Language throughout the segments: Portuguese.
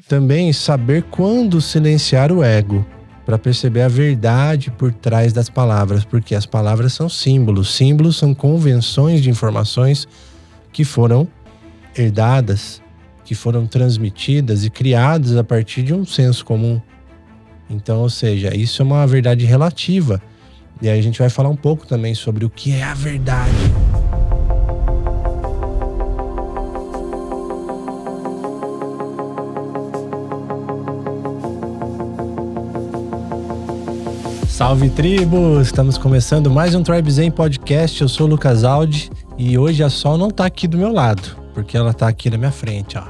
Também saber quando silenciar o ego, para perceber a verdade por trás das palavras, porque as palavras são símbolos. Símbolos são convenções de informações que foram herdadas, que foram transmitidas e criadas a partir de um senso comum. Então, ou seja, isso é uma verdade relativa. E aí a gente vai falar um pouco também sobre o que é a verdade. Salve tribo! Estamos começando mais um Tribe Zen Podcast. Eu sou o Lucas Aldi e hoje a Sol não tá aqui do meu lado, porque ela tá aqui na minha frente, ó.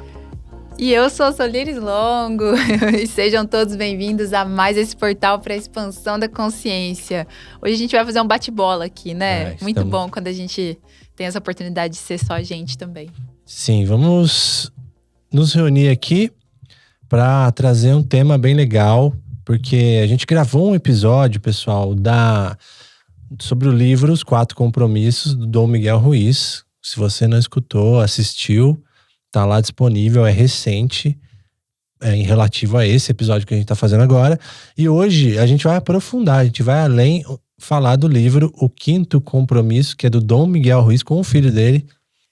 E eu sou a Solires Longo e sejam todos bem-vindos a mais esse portal para a expansão da consciência. Hoje a gente vai fazer um bate-bola aqui, né? Muito bom quando a gente tem essa oportunidade de ser só a gente também. Sim, vamos nos reunir aqui para trazer um tema bem legal, porque a gente gravou um episódio, pessoal, sobre o livro Os 4 Compromissos, do Dom Miguel Ruiz. Se você não escutou, assistiu, tá lá disponível, é recente, em relativo a esse episódio que a gente tá fazendo agora. E hoje a gente vai aprofundar, a gente vai além, falar do livro O 5º Compromisso, que é do Dom Miguel Ruiz, com o filho dele,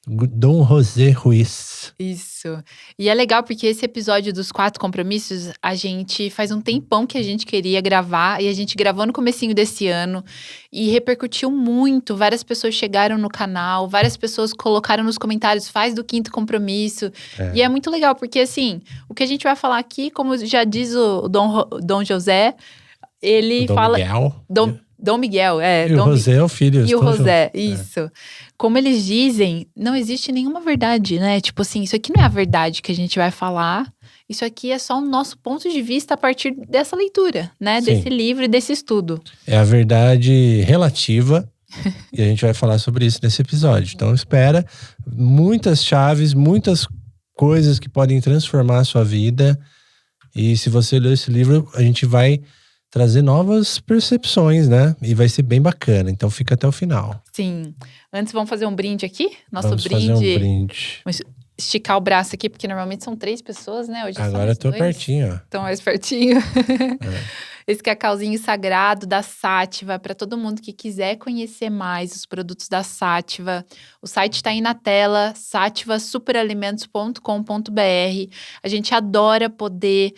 Dom José Ruiz. Isso. E é legal porque esse episódio dos 4 compromissos, a gente faz um tempão que a gente queria gravar e a gente gravou no comecinho desse ano e repercutiu muito. Várias pessoas chegaram no canal, várias pessoas colocaram nos comentários, faz do 5º compromisso. E é muito legal porque, assim, o que a gente vai falar aqui, como já diz o Dom José, ele fala... Dom Miguel, E o José é o filho. E o José, isso. Como eles dizem, não existe nenhuma verdade, né? Tipo assim, isso aqui não é a verdade que a gente vai falar. Isso aqui é só o nosso ponto de vista a partir dessa leitura, né? Sim. Desse livro e desse estudo. É a verdade relativa e a gente vai falar sobre isso nesse episódio. Então espera muitas chaves, muitas coisas que podem transformar a sua vida. E se você ler esse livro, a gente vai trazer novas percepções, né? E vai ser bem bacana. Então fica até o final. Sim. Antes, vamos fazer um brinde aqui? Vamos fazer um brinde. Vamos esticar o braço aqui, porque normalmente são 3 pessoas, né? Hoje agora eu tô 2. Pertinho, ó. Estão mais pertinho. Esse cacauzinho sagrado da Sativa, para todo mundo que quiser conhecer mais os produtos da Sativa. O site tá aí na tela, sativasuperalimentos.com.br. A gente adora poder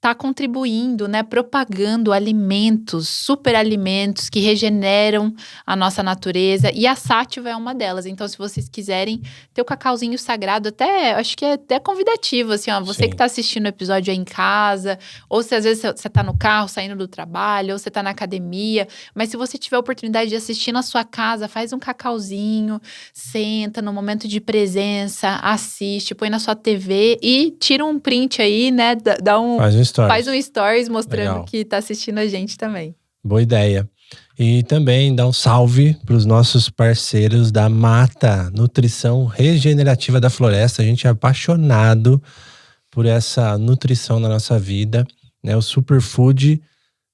tá contribuindo, né, propagando alimentos, superalimentos que regeneram a nossa natureza, e a Sativa é uma delas. Então, se vocês quiserem ter o cacauzinho sagrado, até, acho que é até convidativo, assim, ó, você Sim. que tá assistindo o episódio aí em casa, ou se às vezes você tá no carro, saindo do trabalho, ou você tá na academia, mas se você tiver a oportunidade de assistir na sua casa, faz um cacauzinho, senta no momento de presença, assiste, põe na sua TV e tira um print aí, né, dá um... Faz um stories mostrando Legal. Que tá assistindo a gente também. Boa ideia. E também dá um salve para os nossos parceiros da Mata, Nutrição Regenerativa da Floresta. A gente é apaixonado por essa nutrição na nossa vida, né? O Superfood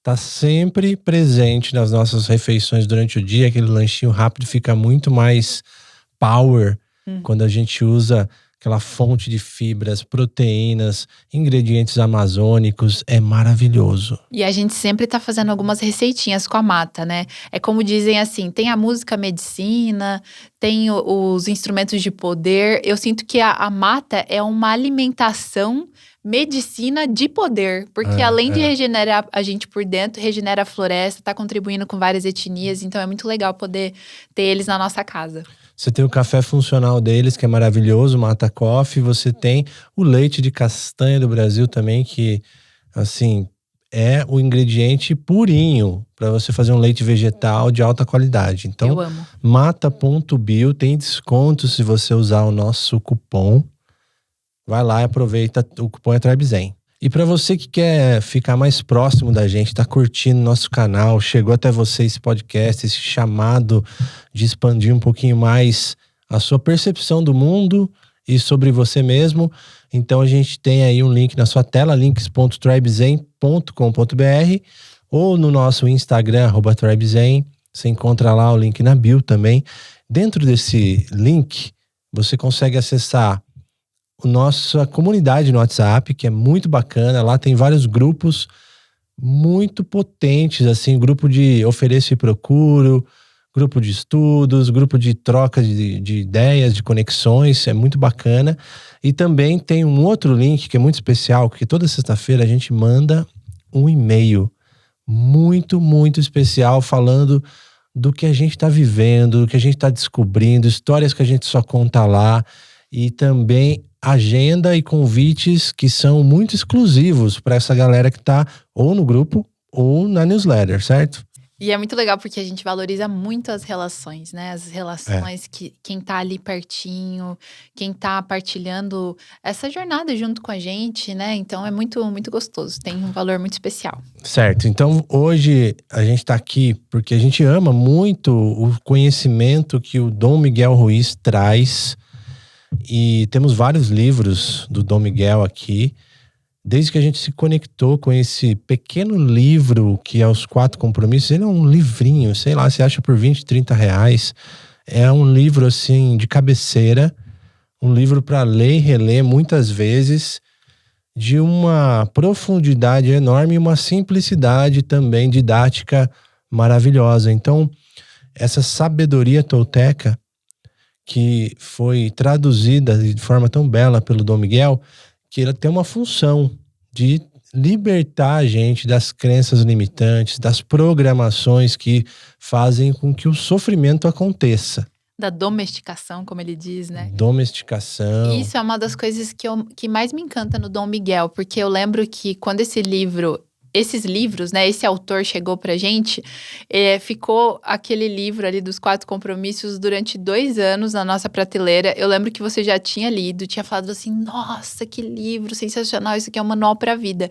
tá sempre presente nas nossas refeições durante o dia. Aquele lanchinho rápido fica muito mais power quando a gente usa aquela fonte de fibras, proteínas, ingredientes amazônicos, é maravilhoso. E a gente sempre tá fazendo algumas receitinhas com a Mata, né? É como dizem assim, tem a música medicina, tem os instrumentos de poder. Eu sinto que a Mata é uma alimentação medicina de poder, porque além de regenerar a gente por dentro, regenera a floresta, tá contribuindo com várias etnias, então é muito legal poder ter eles na nossa casa. Você tem o café funcional deles, que é maravilhoso, Mata Coffee. Você tem o leite de castanha do Brasil também, que, assim, é o ingrediente purinho para você fazer um leite vegetal de alta qualidade. Então, eu amo. Mata.bio tem desconto se você usar o nosso cupom. Vai lá e aproveita, o cupom é Tribe Zen. E para você que quer ficar mais próximo da gente, tá curtindo nosso canal, chegou até você esse podcast, esse chamado de expandir um pouquinho mais a sua percepção do mundo e sobre você mesmo, então a gente tem aí um link na sua tela, links.tribezen.com.br, ou no nosso Instagram, @tribezen, você encontra lá o link na bio também. Dentro desse link, você consegue acessar nossa comunidade no WhatsApp, que é muito bacana. Lá tem vários grupos muito potentes, assim, grupo de ofereço e procuro, grupo de estudos, grupo de troca de ideias, de conexões, é muito bacana. E também tem um outro link que é muito especial, que toda sexta-feira a gente manda um e-mail muito, muito especial, falando do que a gente está vivendo, do que a gente está descobrindo, histórias que a gente só conta lá, e também agenda e convites que são muito exclusivos para essa galera que está ou no grupo ou na newsletter, certo? E é muito legal porque a gente valoriza muito as relações, né? As relações que quem tá ali pertinho, quem tá partilhando essa jornada junto com a gente, né? Então é muito, muito gostoso, tem um valor muito especial. Certo, então hoje a gente está aqui porque a gente ama muito o conhecimento que o Dom Miguel Ruiz traz, e temos vários livros do Dom Miguel aqui. Desde que a gente se conectou com esse pequeno livro que é Os Quatro Compromissos, ele é um livrinho, sei lá, você acha por 20, 30 reais. É um livro, assim, de cabeceira, um livro para ler e reler muitas vezes, de uma profundidade enorme e uma simplicidade também didática maravilhosa. Então, essa sabedoria tolteca, que foi traduzida de forma tão bela pelo Dom Miguel, que ela tem uma função de libertar a gente das crenças limitantes, das programações que fazem com que o sofrimento aconteça. Da domesticação, como ele diz, né? Domesticação. Isso é uma das coisas que mais me encanta no Dom Miguel, porque eu lembro que quando esses livros, né, esse autor chegou pra gente, ficou aquele livro ali dos 4 compromissos durante 2 anos na nossa prateleira. Eu lembro que você já tinha lido, tinha falado assim, nossa, que livro sensacional, isso aqui é um manual pra vida.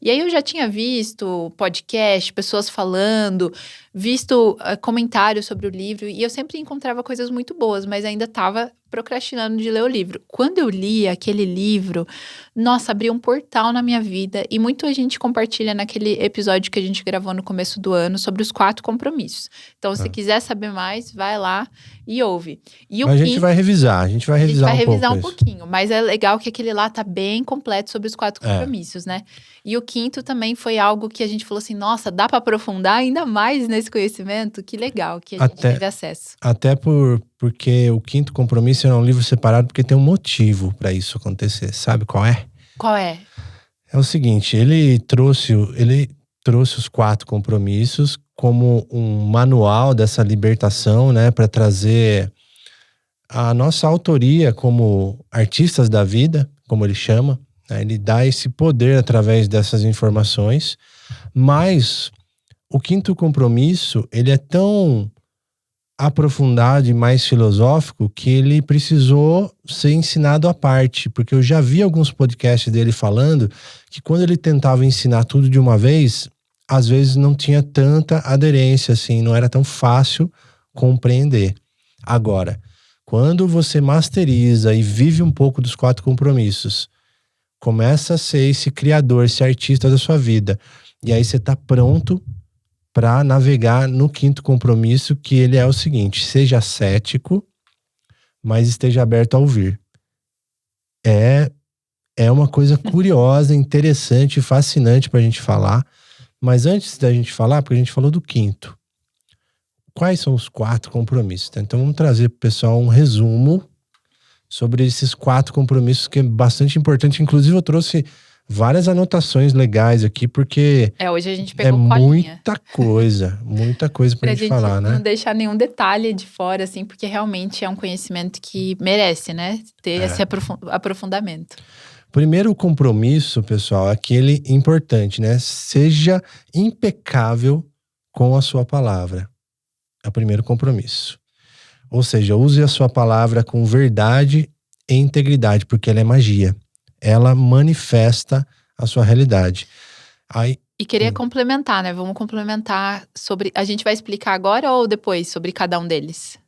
E aí eu já tinha visto podcast, pessoas falando, visto comentários sobre o livro, e eu sempre encontrava coisas muito boas, mas ainda estava procrastinando de ler o livro. Quando eu li aquele livro, nossa, abriu um portal na minha vida, e muito a gente compartilha naquele episódio que a gente gravou no começo do ano sobre os 4 compromissos. Então, se quiser saber mais, vai lá e ouve. E Mas a gente vai revisar, a gente vai revisar um pouquinho, mas é legal que aquele lá tá bem completo sobre os 4 compromissos, né? E o 5º também foi algo que a gente falou assim, nossa, dá para aprofundar ainda mais nesse conhecimento? Que legal que a gente teve acesso. Até porque o 5º compromisso é um livro separado, porque tem um motivo para isso acontecer. Sabe qual é? Qual é? É o seguinte, ele trouxe os 4 compromissos como um manual dessa libertação, né, para trazer a nossa autoria como artistas da vida, como ele chama, né? Ele dá esse poder através dessas informações, mas o 5º compromisso, ele é tão aprofundado e mais filosófico que ele precisou ser ensinado à parte, porque eu já vi alguns podcasts dele falando que quando ele tentava ensinar tudo de uma vez, às vezes não tinha tanta aderência, assim, não era tão fácil compreender. Agora, quando você masteriza e vive um pouco dos 4 compromissos, começa a ser esse criador, esse artista da sua vida, e aí você tá pronto para navegar no 5º compromisso, que ele é o seguinte: seja cético, mas esteja aberto a ouvir. É uma coisa curiosa, interessante, fascinante pra gente falar. Mas antes da gente falar, porque a gente falou do 5º, quais são os 4 compromissos? Então vamos trazer pro pessoal um resumo sobre esses 4 compromissos, que é bastante importante. Inclusive eu trouxe várias anotações legais aqui, porque hoje a gente pegou colinha. muita coisa pra gente falar, né? Não deixar nenhum detalhe de fora, assim, porque realmente é um conhecimento que merece, né? Ter esse aprofundamento. Primeiro compromisso, pessoal, é aquele importante, né? Seja impecável com a sua palavra. É o primeiro compromisso. Ou seja, use a sua palavra com verdade e integridade, porque ela é magia. Ela manifesta a sua realidade. E queria complementar, né? Vamos complementar sobre... A gente vai explicar agora ou depois sobre cada um deles?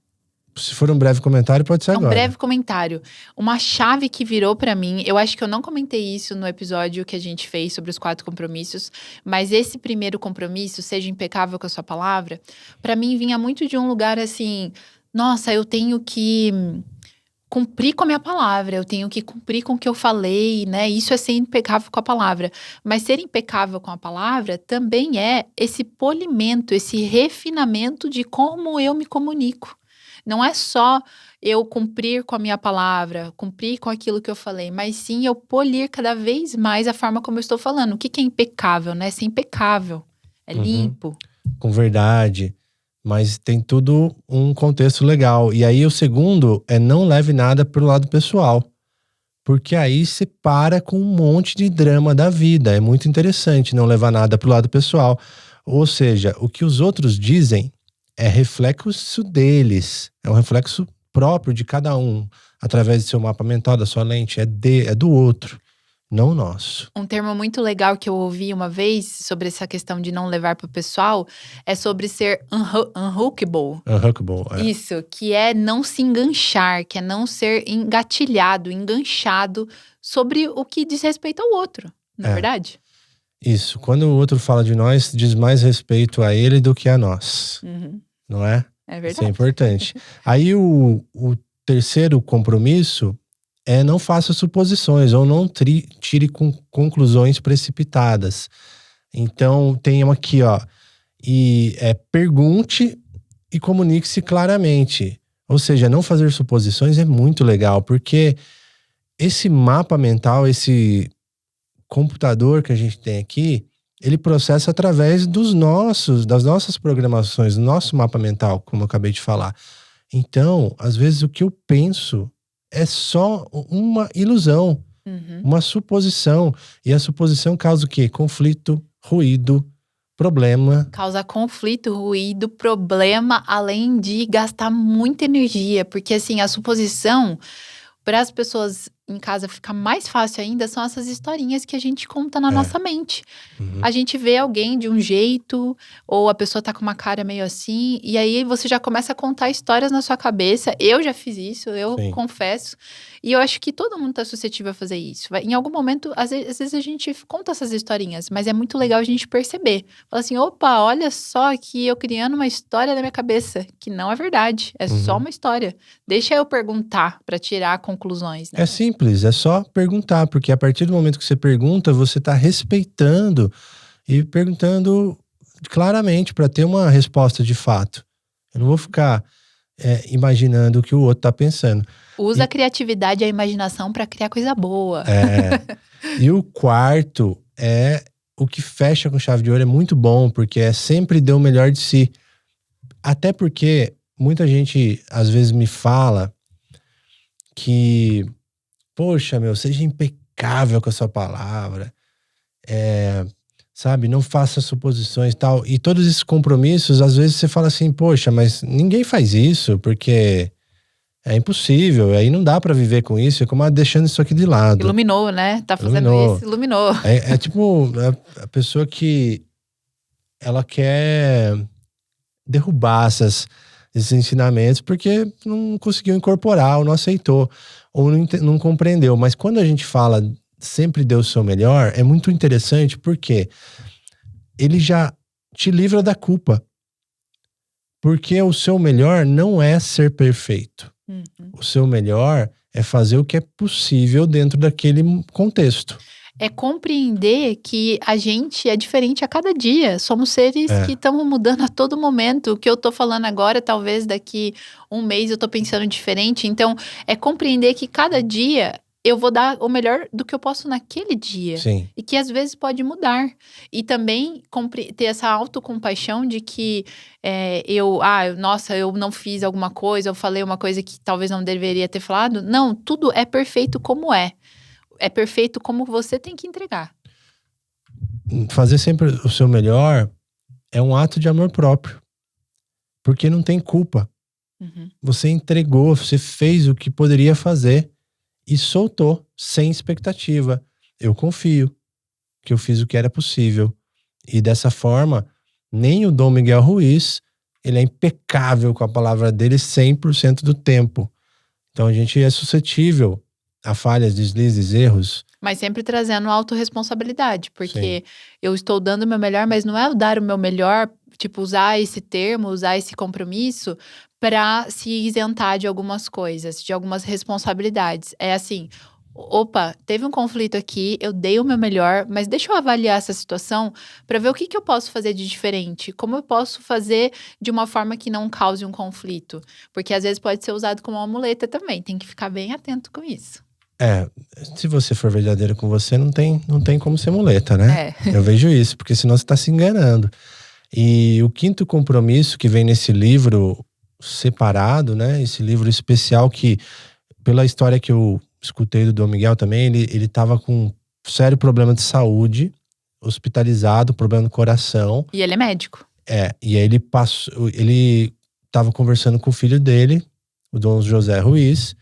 Se for um breve comentário, pode ser agora. Um breve comentário. Uma chave que virou pra mim, eu acho que eu não comentei isso no episódio que a gente fez sobre os 4 compromissos, mas esse primeiro compromisso, seja impecável com a sua palavra, pra mim vinha muito de um lugar assim, nossa, eu tenho que cumprir com a minha palavra, eu tenho que cumprir com o que eu falei, né? Isso é ser impecável com a palavra. Mas ser impecável com a palavra também é esse polimento, esse refinamento de como eu me comunico. Não é só eu cumprir com a minha palavra, cumprir com aquilo que eu falei, mas sim eu polir cada vez mais a forma como eu estou falando. O que é impecável, né? Ser impecável, é limpo. Com verdade. Mas tem tudo um contexto legal. E aí o segundo é não leve nada pro lado pessoal. Porque aí você para com um monte de drama da vida. É muito interessante não levar nada pro lado pessoal. Ou seja, o que os outros dizem é reflexo deles. É um reflexo próprio de cada um. Através do seu mapa mental, da sua lente. É do outro, não nosso. Um termo muito legal que eu ouvi uma vez sobre essa questão de não levar pro pessoal é sobre ser unhookable. Unhookable. Isso, que é não se enganchar, que é não ser engatilhado, enganchado sobre o que diz respeito ao outro, não é verdade? Isso. Quando o outro fala de nós, diz mais respeito a ele do que a nós. Não é? É verdade. Isso é importante. Aí o terceiro compromisso é não faça suposições ou não tire conclusões precipitadas. Então tem aqui, ó. Pergunte e comunique-se claramente. Ou seja, não fazer suposições é muito legal, porque esse mapa mental, esse computador que a gente tem aqui, ele processa através das nossas programações, do nosso mapa mental, como eu acabei de falar. Então, às vezes o que eu penso é só uma ilusão, uma suposição. E a suposição causa o quê? Conflito, ruído, problema. Causa conflito, ruído, problema, além de gastar muita energia. Porque, assim, a suposição, para as pessoas em casa ficar mais fácil ainda, são essas historinhas que a gente conta na nossa mente. A gente vê alguém de um jeito, ou a pessoa tá com uma cara meio assim, e aí você já começa a contar histórias na sua cabeça. Eu já fiz isso, eu confesso. E eu acho que todo mundo tá suscetível a fazer isso. Em algum momento, às vezes a gente conta essas historinhas, mas é muito legal a gente perceber. Fala assim, opa, olha só que eu criando uma história na minha cabeça, que não é verdade, é só uma história. Deixa eu perguntar para tirar conclusões, né? É simples, é só perguntar, porque a partir do momento que você pergunta, você tá respeitando e perguntando claramente para ter uma resposta de fato. Eu não vou ficar imaginando o que o outro tá pensando. Usa a criatividade e a imaginação para criar coisa boa. E o quarto é o que fecha com chave de ouro, é muito bom, porque é sempre dê o melhor de si. Até porque muita gente às vezes me fala que, poxa, seja impecável com a sua palavra. Sabe, não faça suposições e tal. E todos esses compromissos, às vezes você fala assim, poxa, mas ninguém faz isso, porque é impossível, aí não dá pra viver com isso, é como deixando isso aqui de lado. Iluminou, né? Tá fazendo isso, iluminou. É tipo a pessoa que ela quer derrubar esses ensinamentos porque não conseguiu incorporar, ou não aceitou, ou não compreendeu. Mas quando a gente fala sempre dê o seu melhor, é muito interessante porque ele já te livra da culpa. Porque o seu melhor não é ser perfeito. O seu melhor é fazer o que é possível dentro daquele contexto. É compreender que a gente é diferente a cada dia. Somos seres que estamos mudando a todo momento. O que eu tô falando agora, talvez daqui um mês eu tô pensando diferente. Então, é compreender que cada dia eu vou dar o melhor do que eu posso naquele dia. Sim. E que às vezes pode mudar. E também ter essa autocompaixão de que eu não fiz alguma coisa, eu falei uma coisa que talvez não deveria ter falado. Não, tudo é perfeito como é. É perfeito como você tem que entregar. Fazer sempre o seu melhor é um ato de amor próprio. Porque não tem culpa. Você entregou, você fez o que poderia fazer e soltou, sem expectativa. Eu confio que eu fiz o que era possível. E dessa forma, nem o Dom Miguel Ruiz, ele é impecável com a palavra dele 100% do tempo. Então a gente é suscetível a falhas, deslizes, erros. Mas sempre trazendo autorresponsabilidade, porque eu estou dando o meu melhor, mas não é o dar o meu melhor tipo, usar esse termo, usar esse compromisso para se isentar de algumas coisas, de algumas responsabilidades. É assim, opa, teve um conflito aqui, eu dei o meu melhor, mas deixa eu avaliar essa situação para ver o que que eu posso fazer de diferente, como eu posso fazer de uma forma que não cause um conflito, porque às vezes pode ser usado como uma muleta também, tem que ficar bem atento com isso. Se você for verdadeiro com você, não tem como ser muleta, né? Eu vejo isso, porque senão você tá se enganando. E o quinto compromisso que vem nesse livro separado, né? Esse livro especial que, pela história que eu escutei do Dom Miguel também, ele tava com um sério problema de saúde, hospitalizado, problema no coração. E ele é médico. E aí ele tava conversando com o filho dele, o Dom José Ruiz,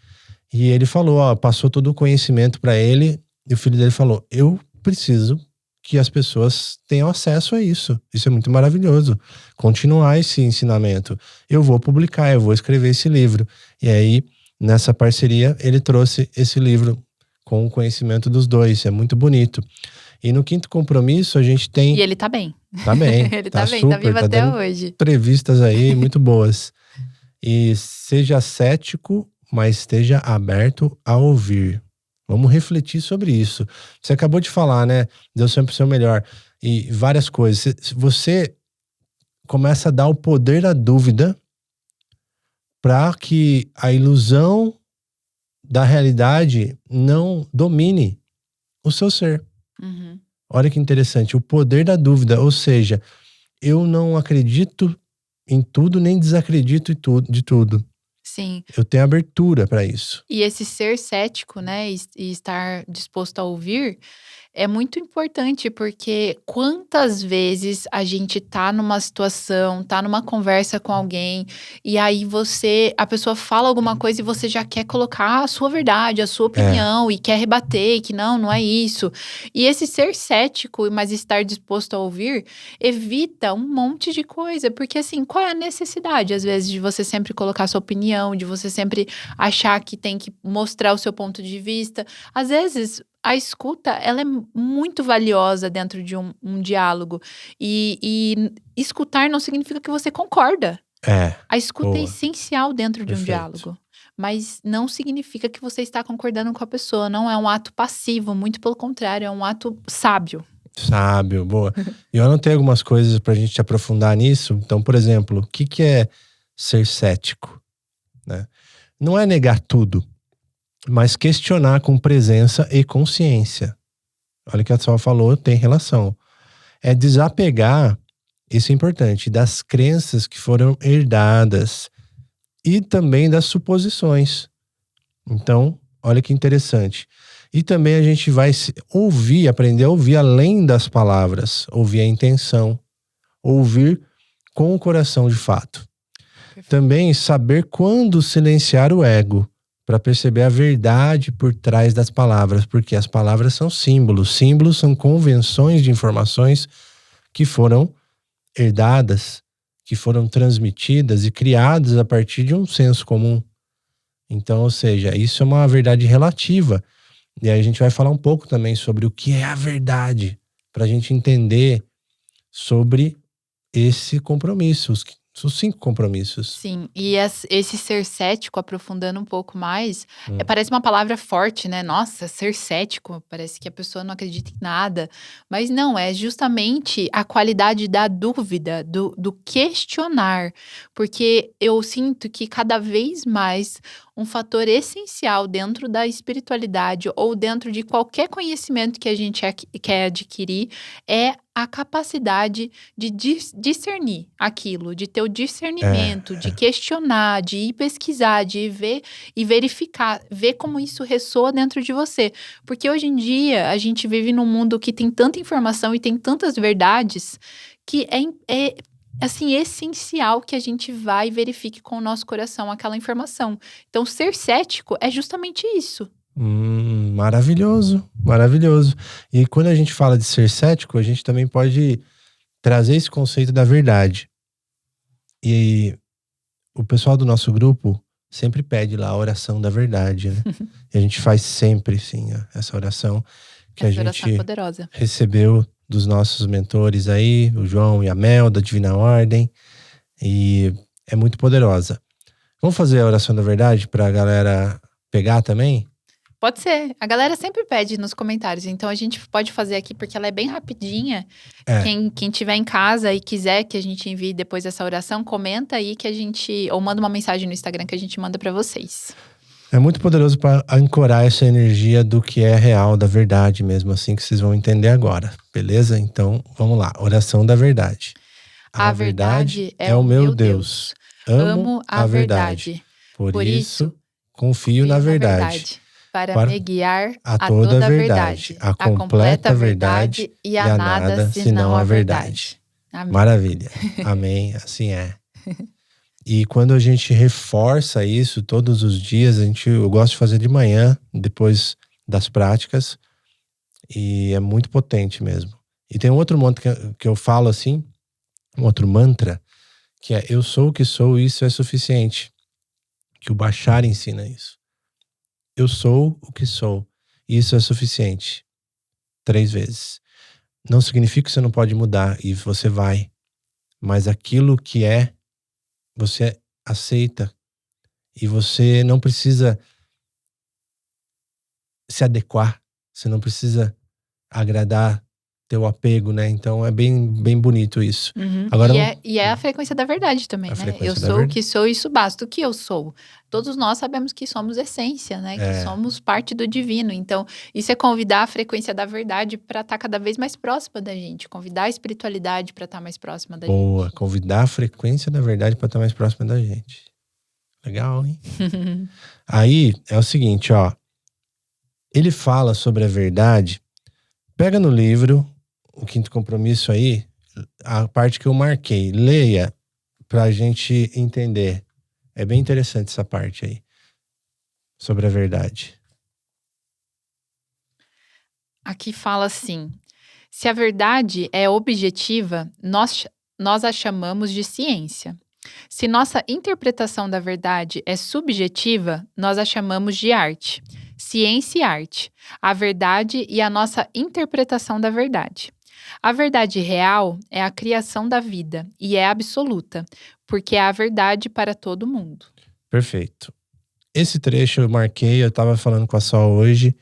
e ele falou, passou todo o conhecimento para ele, e o filho dele falou, eu preciso que as pessoas tenham acesso a isso. Isso é muito maravilhoso. Continuar esse ensinamento. Eu vou publicar, eu vou escrever esse livro. E aí, nessa parceria, ele trouxe esse livro com o conhecimento dos dois. É muito bonito. E no quinto compromisso, a gente tem... E ele tá bem. Tá bem. Ele tá bem, super, tá vivo até hoje. Entrevistas aí muito boas. E seja cético, mas esteja aberto a ouvir. Vamos refletir sobre isso. Você acabou de falar, né? Deus sempre o seu melhor. E várias coisas. Você começa a dar o poder da dúvida para que a ilusão da realidade não domine o seu ser. Uhum. Olha que interessante. O poder da dúvida. Ou seja, eu não acredito em tudo, nem desacredito de tudo. Sim. Eu tenho abertura para isso. E esse ser cético, né, e estar disposto a ouvir, é muito importante, porque quantas vezes a gente tá numa situação, tá numa conversa com alguém, e aí a pessoa fala alguma coisa e você já quer colocar a sua verdade, a sua opinião, e quer rebater, que não é isso. E esse ser cético, mas estar disposto a ouvir, evita um monte de coisa, porque assim, qual é a necessidade, às vezes, de você sempre colocar a sua opinião, de você sempre achar que tem que mostrar o seu ponto de vista? Às vezes, a escuta, ela é muito valiosa dentro de um diálogo. E escutar não significa que você concorda. A escuta é essencial dentro de um diálogo. Mas não significa que você está concordando com a pessoa. Não é um ato passivo, muito pelo contrário, é um ato sábio. Sábio, boa. E eu anotei algumas coisas pra gente aprofundar nisso. Então, por exemplo, o que é ser cético? Né? Não é negar tudo, mas questionar com presença e consciência. Olha o que a Sol falou, tem relação. É desapegar, isso é importante, das crenças que foram herdadas e também das suposições. Então, olha que interessante. E também a gente vai ouvir, aprender a ouvir além das palavras, ouvir a intenção, ouvir com o coração de fato. Também saber quando silenciar o ego, para perceber a verdade por trás das palavras, porque as palavras são símbolos. Símbolos são convenções de informações que foram herdadas, que foram transmitidas e criadas a partir de um senso comum. Então, ou seja, isso é uma verdade relativa. E aí a gente vai falar um pouco também sobre o que é a verdade, para a gente entender sobre esse compromisso, os 5 compromissos. Sim, e esse ser cético, aprofundando um pouco mais, parece uma palavra forte, né? Nossa, ser cético, parece que a pessoa não acredita em nada. Mas não, é justamente a qualidade da dúvida, do questionar. Porque eu sinto que cada vez mais um fator essencial dentro da espiritualidade ou dentro de qualquer conhecimento que a gente quer adquirir é a capacidade de discernir aquilo, de ter o discernimento, de questionar, de ir pesquisar, de ir ver e verificar, ver como isso ressoa dentro de você. Porque hoje em dia a gente vive num mundo que tem tanta informação e tem tantas verdades que é assim, essencial que a gente vá e verifique com o nosso coração aquela informação. Então, ser cético é justamente isso. Maravilhoso, maravilhoso. E quando a gente fala de ser cético, a gente também pode trazer esse conceito da verdade. E o pessoal do nosso grupo sempre pede lá a oração da verdade, né? E a gente faz sempre, sim, essa oração que essa a oração gente poderosa. recebeu dos nossos mentores aí, o João e a Mel, da Divina Ordem. E é muito poderosa. Vamos fazer a oração da verdade para a galera pegar também? Pode ser. A galera sempre pede nos comentários. Então, a gente pode fazer aqui, porque ela é bem rapidinha. Quem tiver em casa e quiser que a gente envie depois essa oração, comenta aí que a gente... Ou manda uma mensagem no Instagram que a gente manda para vocês. É muito poderoso para ancorar essa energia do que é real, da verdade mesmo, assim que vocês vão entender agora. Beleza? Então, vamos lá. Oração da verdade. A verdade é o meu Deus. Amo a verdade. Por isso, confio na verdade. Para me guiar a toda a verdade, a completa verdade e a nada senão a verdade. Amém. Maravilha. Amém. Assim é. E quando a gente reforça isso todos os dias, eu gosto de fazer de manhã, depois das práticas, e é muito potente mesmo. E tem um outro mantra que eu falo assim, um outro mantra, que é: eu sou o que sou e isso é suficiente. Que o Bashar ensina isso. Eu sou o que sou e isso é suficiente. 3 vezes. Não significa que você não pode mudar e você vai. Mas aquilo que é, você aceita. E você não precisa se adequar. Você não precisa agradar teu apego, né? Então é bem bonito isso. Uhum. Agora, e é a frequência da verdade também, né? Eu sou o que sou, isso basta. O que eu sou? Todos nós sabemos que somos essência, né? Que somos parte do divino. Então, isso é convidar a frequência da verdade para estar cada vez mais próxima da gente. Convidar a espiritualidade para estar mais próxima da gente. Boa, convidar a frequência da verdade para estar mais próxima da gente. Legal, hein? Aí, é o seguinte, ó. Ele fala sobre a verdade. Pega no livro, o Quinto Compromisso aí, a parte que eu marquei. Leia pra gente entender. É bem interessante essa parte aí. Sobre a verdade. Aqui fala assim: se a verdade é objetiva, nós a chamamos de ciência. Se nossa interpretação da verdade é subjetiva, nós a chamamos de arte. Ciência e arte. A verdade e a nossa interpretação da verdade. A verdade real é a criação da vida e é absoluta, porque é a verdade para todo mundo. Perfeito. Esse trecho eu marquei, eu estava falando com a Sol hoje,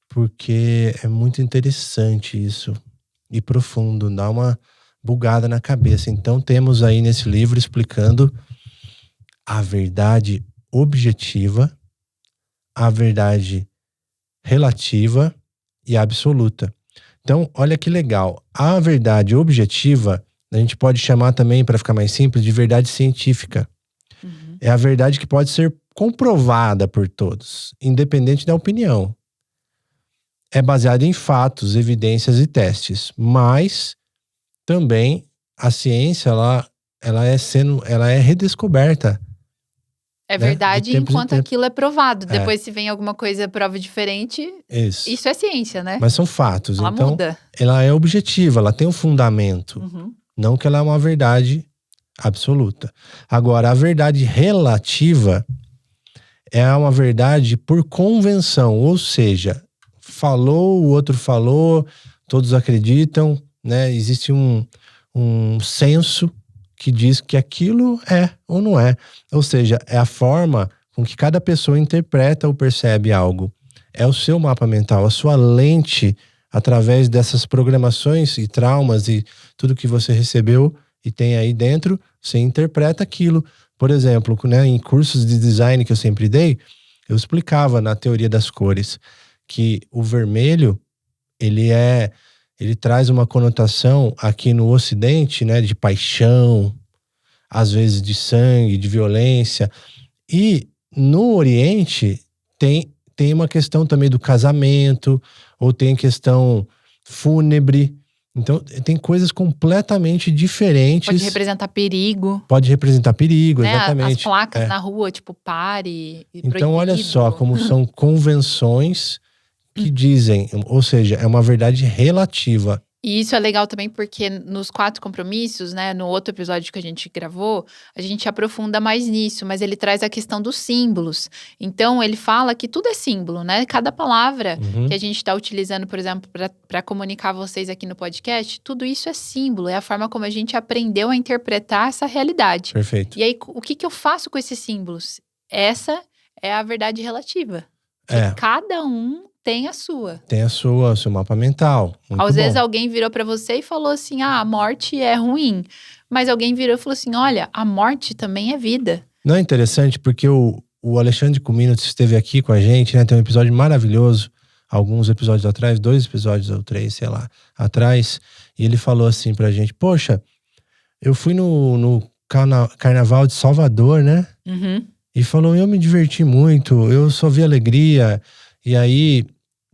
porque é muito interessante isso e profundo, dá uma bugada na cabeça. Então temos aí nesse livro explicando a verdade objetiva, a verdade relativa e absoluta. Então, olha que legal. A verdade objetiva, a gente pode chamar também, para ficar mais simples, de verdade científica. Uhum. É a verdade que pode ser comprovada por todos, independente da opinião. É baseada em fatos, evidências e testes. Mas também a ciência, ela é redescoberta. É verdade, né? enquanto aquilo é provado. Depois, se vem alguma coisa, prova diferente, isso é ciência, né? Mas são fatos. Ela então, muda. Ela é objetiva, ela tem um fundamento. Uhum. Não que ela é uma verdade absoluta. Agora, a verdade relativa é uma verdade por convenção. Ou seja, falou, o outro falou, todos acreditam, né? Existe um senso que diz que aquilo é ou não é. Ou seja, é a forma com que cada pessoa interpreta ou percebe algo. É o seu mapa mental, a sua lente, através dessas programações e traumas e tudo que você recebeu e tem aí dentro, você interpreta aquilo. Por exemplo, né, em cursos de design que eu sempre dei, eu explicava na teoria das cores que o vermelho, ele traz uma conotação aqui no Ocidente, né, de paixão, às vezes de sangue, de violência. E no Oriente tem uma questão também do casamento, ou tem questão fúnebre. Então, tem coisas completamente diferentes. Pode representar perigo. Pode representar perigo, né? Exatamente. As placas na rua, tipo, pare, então, proibido. Olha só como são convenções que dizem, ou seja, é uma verdade relativa. E isso é legal também porque nos 4 compromissos, né, no outro episódio que a gente gravou, a gente aprofunda mais nisso, mas ele traz a questão dos símbolos. Então, ele fala que tudo é símbolo, né? Cada palavra que a gente está utilizando, por exemplo, para comunicar vocês aqui no podcast, tudo isso é símbolo, é a forma como a gente aprendeu a interpretar essa realidade. Perfeito. E aí, o que eu faço com esses símbolos? Essa é a verdade relativa. Que cada um tem a sua. Tem o seu mapa mental. Muito Às vezes bom. alguém virou pra você e falou assim, a morte é ruim. Mas alguém virou e falou assim, olha, a morte também é vida. Não é interessante porque o Alexandre Comino esteve aqui com a gente, né? Tem um episódio maravilhoso, alguns episódios atrás, 2 episódios ou 3, sei lá, atrás. E ele falou assim pra gente, poxa, eu fui no Carnaval de Salvador, né? Uhum. E falou, eu me diverti muito, eu só vi alegria. E aí,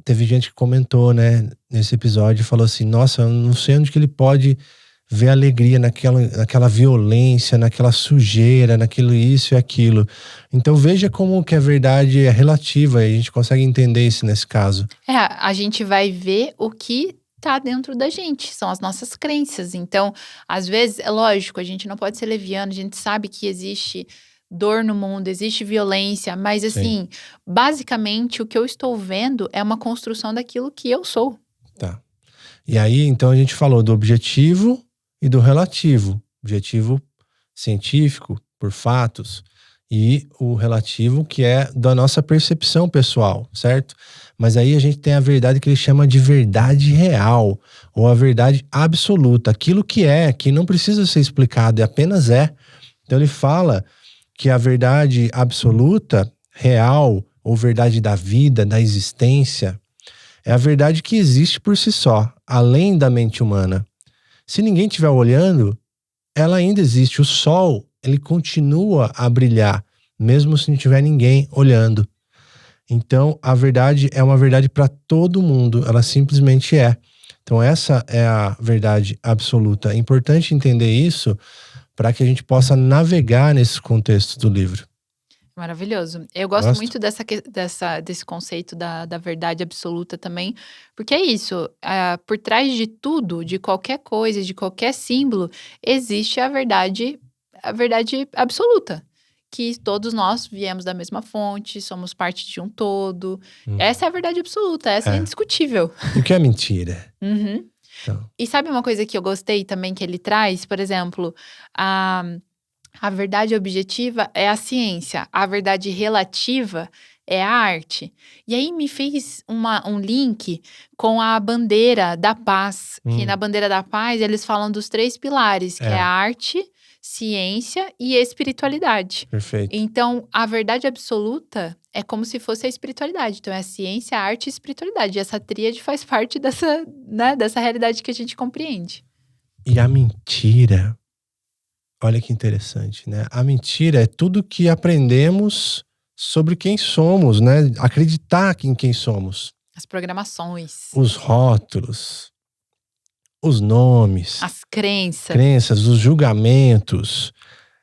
teve gente que comentou, né, nesse episódio, falou assim, nossa, eu não sei onde que ele pode ver alegria naquela violência, naquela sujeira, naquilo isso e aquilo. Então veja como que a verdade é relativa e a gente consegue entender isso nesse caso. A gente vai ver o que tá dentro da gente, são as nossas crenças. Então, às vezes, é lógico, a gente não pode ser leviano, a gente sabe que existe dor no mundo, existe violência, mas assim, basicamente o que eu estou vendo é uma construção daquilo que eu sou. Tá. E aí, então a gente falou do objetivo e do relativo. Objetivo científico, por fatos, e o relativo que é da nossa percepção pessoal, certo? Mas aí a gente tem a verdade que ele chama de verdade real, ou a verdade absoluta, aquilo que não precisa ser explicado, apenas é. Então ele fala que a verdade absoluta, real, ou verdade da vida, da existência, é a verdade que existe por si só, além da mente humana. Se ninguém estiver olhando, ela ainda existe. O sol, ele continua a brilhar, mesmo se não tiver ninguém olhando. Então, a verdade é uma verdade para todo mundo, ela simplesmente é. Então, essa é a verdade absoluta. É importante entender isso para que a gente possa navegar nesse contexto do livro. Maravilhoso. Eu gosto muito desse conceito da verdade absoluta também, porque é isso, por trás de tudo, de qualquer coisa, de qualquer símbolo, existe a verdade absoluta. Que todos nós viemos da mesma fonte, somos parte de um todo. Essa é a verdade absoluta, essa é indiscutível. O que é mentira? Uhum. Então. E sabe uma coisa que eu gostei também que ele traz? Por exemplo, a verdade objetiva é a ciência, a verdade relativa é a arte. E aí me fez um link com a bandeira da paz, que na bandeira da paz eles falam dos 3 pilares, que é a arte, ciência e espiritualidade. Perfeito. Então, a verdade absoluta é como se fosse a espiritualidade. Então, é a ciência, a arte e a espiritualidade. E essa tríade faz parte dessa realidade que a gente compreende. E a mentira, olha que interessante, né? A mentira é tudo que aprendemos sobre quem somos, né? Acreditar em quem somos. As programações. Os rótulos. Os nomes. As crenças. Crenças, os julgamentos.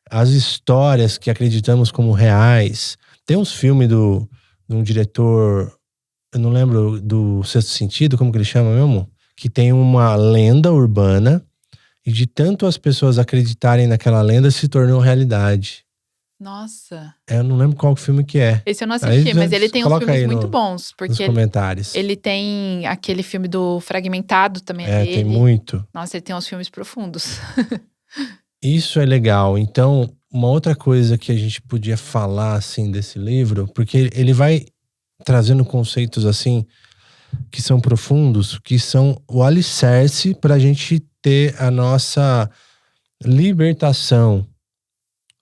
As histórias que acreditamos como reais. Tem uns filmes de um diretor, eu não lembro, do Sexto Sentido, como que ele chama mesmo? Que tem uma lenda urbana e de tanto as pessoas acreditarem naquela lenda se tornou realidade. Nossa. Eu não lembro qual filme que é. Esse eu não assisti, mas ele tem uns filmes muito bons. Porque nos comentários. Ele tem aquele filme do Fragmentado também. Tem muito. Nossa, ele tem uns filmes profundos. Isso é legal. Então, uma outra coisa que a gente podia falar, assim, desse livro, porque ele vai trazendo conceitos, assim, que são profundos, que são o alicerce para a gente ter a nossa libertação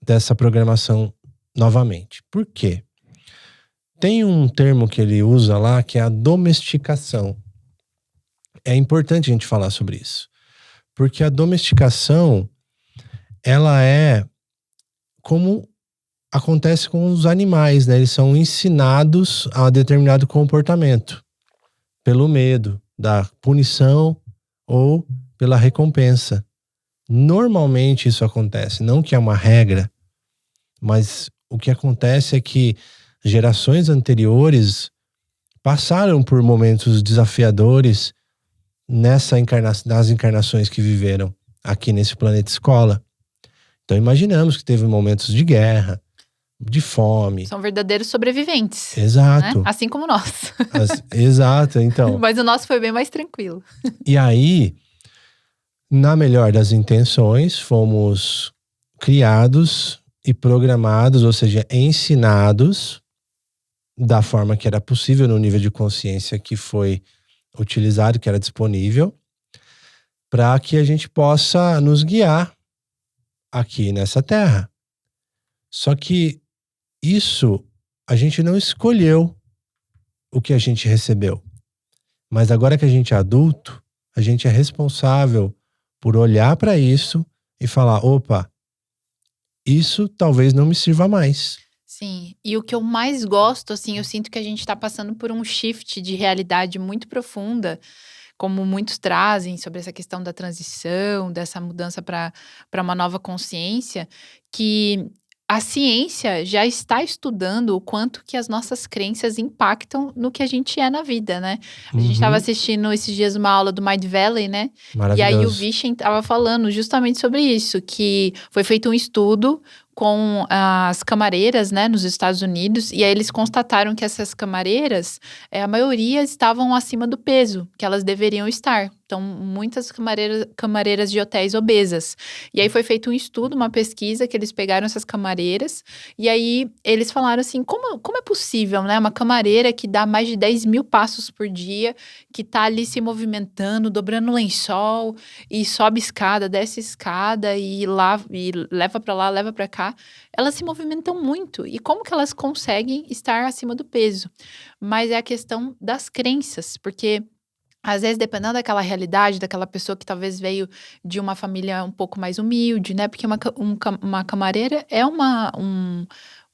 dessa programação novamente. Por quê? Tem um termo que ele usa lá que é a domesticação. É importante a gente falar sobre isso. Porque a domesticação, ela é como acontece com os animais, né? Eles são ensinados a determinado comportamento pelo medo da punição ou pela recompensa. Normalmente isso acontece, não que é uma regra, mas o que acontece é que gerações anteriores passaram por momentos desafiadores nas encarnações que viveram aqui nesse planeta escola. Então imaginamos que teve momentos de guerra, de fome. São verdadeiros sobreviventes. Exato. Né? Assim como nós. Exato, então. Mas o nosso foi bem mais tranquilo. E aí, na melhor das intenções, fomos criados e programados, ou seja, ensinados da forma que era possível no nível de consciência que foi utilizado, que era disponível, para que a gente possa nos guiar aqui nessa terra. Só que isso, a gente não escolheu o que a gente recebeu. Mas agora que a gente é adulto, a gente é responsável por olhar para isso e falar, opa, isso talvez não me sirva mais. Sim, e o que eu mais gosto, assim, eu sinto que a gente está passando por um shift de realidade muito profunda, como muitos trazem sobre essa questão da transição, dessa mudança para uma nova consciência, que a ciência já está estudando o quanto que as nossas crenças impactam no que a gente é na vida, né? A gente estava assistindo esses dias uma aula do Mind Valley, né? E aí o Vishen estava falando justamente sobre isso, que foi feito um estudo com as camareiras, né, nos Estados Unidos, e aí eles constataram que essas camareiras, a maioria estavam acima do peso que elas deveriam estar. Então, muitas camareiras de hotéis obesas. E aí foi feito um estudo, uma pesquisa, que eles pegaram essas camareiras, e aí eles falaram assim, como é possível, né, uma camareira que dá mais de 10 mil passos por dia, que tá ali se movimentando, dobrando lençol, e sobe escada, desce escada, e leva pra lá, leva pra cá, elas se movimentam muito. E como que elas conseguem estar acima do peso? Mas é a questão das crenças, porque às vezes, dependendo daquela realidade, daquela pessoa que talvez veio de uma família um pouco mais humilde, né? Porque uma camareira é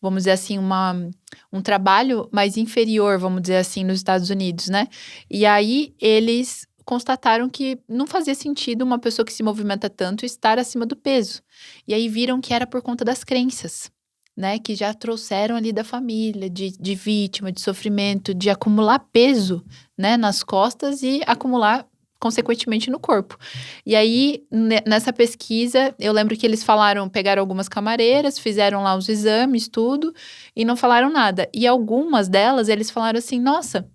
vamos dizer assim, um trabalho mais inferior, vamos dizer assim, nos Estados Unidos, né? E aí, eles constataram que não fazia sentido uma pessoa que se movimenta tanto estar acima do peso. E aí viram que era por conta das crenças, né? Que já trouxeram ali da família, de vítima, de sofrimento, de acumular peso, né? Nas costas e acumular, consequentemente, no corpo. E aí, nessa pesquisa, eu lembro que eles pegaram algumas camareiras, fizeram lá os exames, tudo, e não falaram nada. E algumas delas, eles falaram assim, nossa,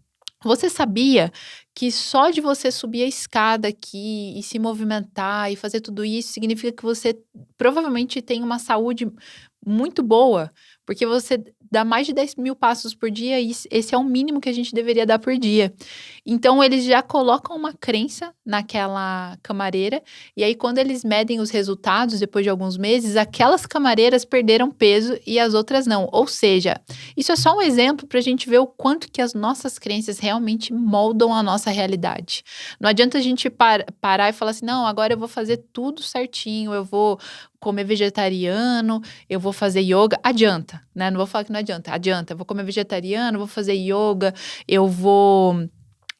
você sabia que só de você subir a escada aqui e se movimentar e fazer tudo isso significa que você provavelmente tem uma saúde muito boa, porque você dá mais de 10 mil passos por dia e esse é o mínimo que a gente deveria dar por dia. Então, eles já colocam uma crença naquela camareira e aí quando eles medem os resultados depois de alguns meses, aquelas camareiras perderam peso e as outras não. Ou seja, isso é só um exemplo para a gente ver o quanto que as nossas crenças realmente moldam a nossa realidade. Não adianta a gente parar e falar assim, não, agora eu vou fazer tudo certinho, eu vou comer vegetariano, eu vou fazer yoga. Adianta, né? Não vou falar que não adianta. Adianta, eu vou comer vegetariano, vou fazer yoga, eu vou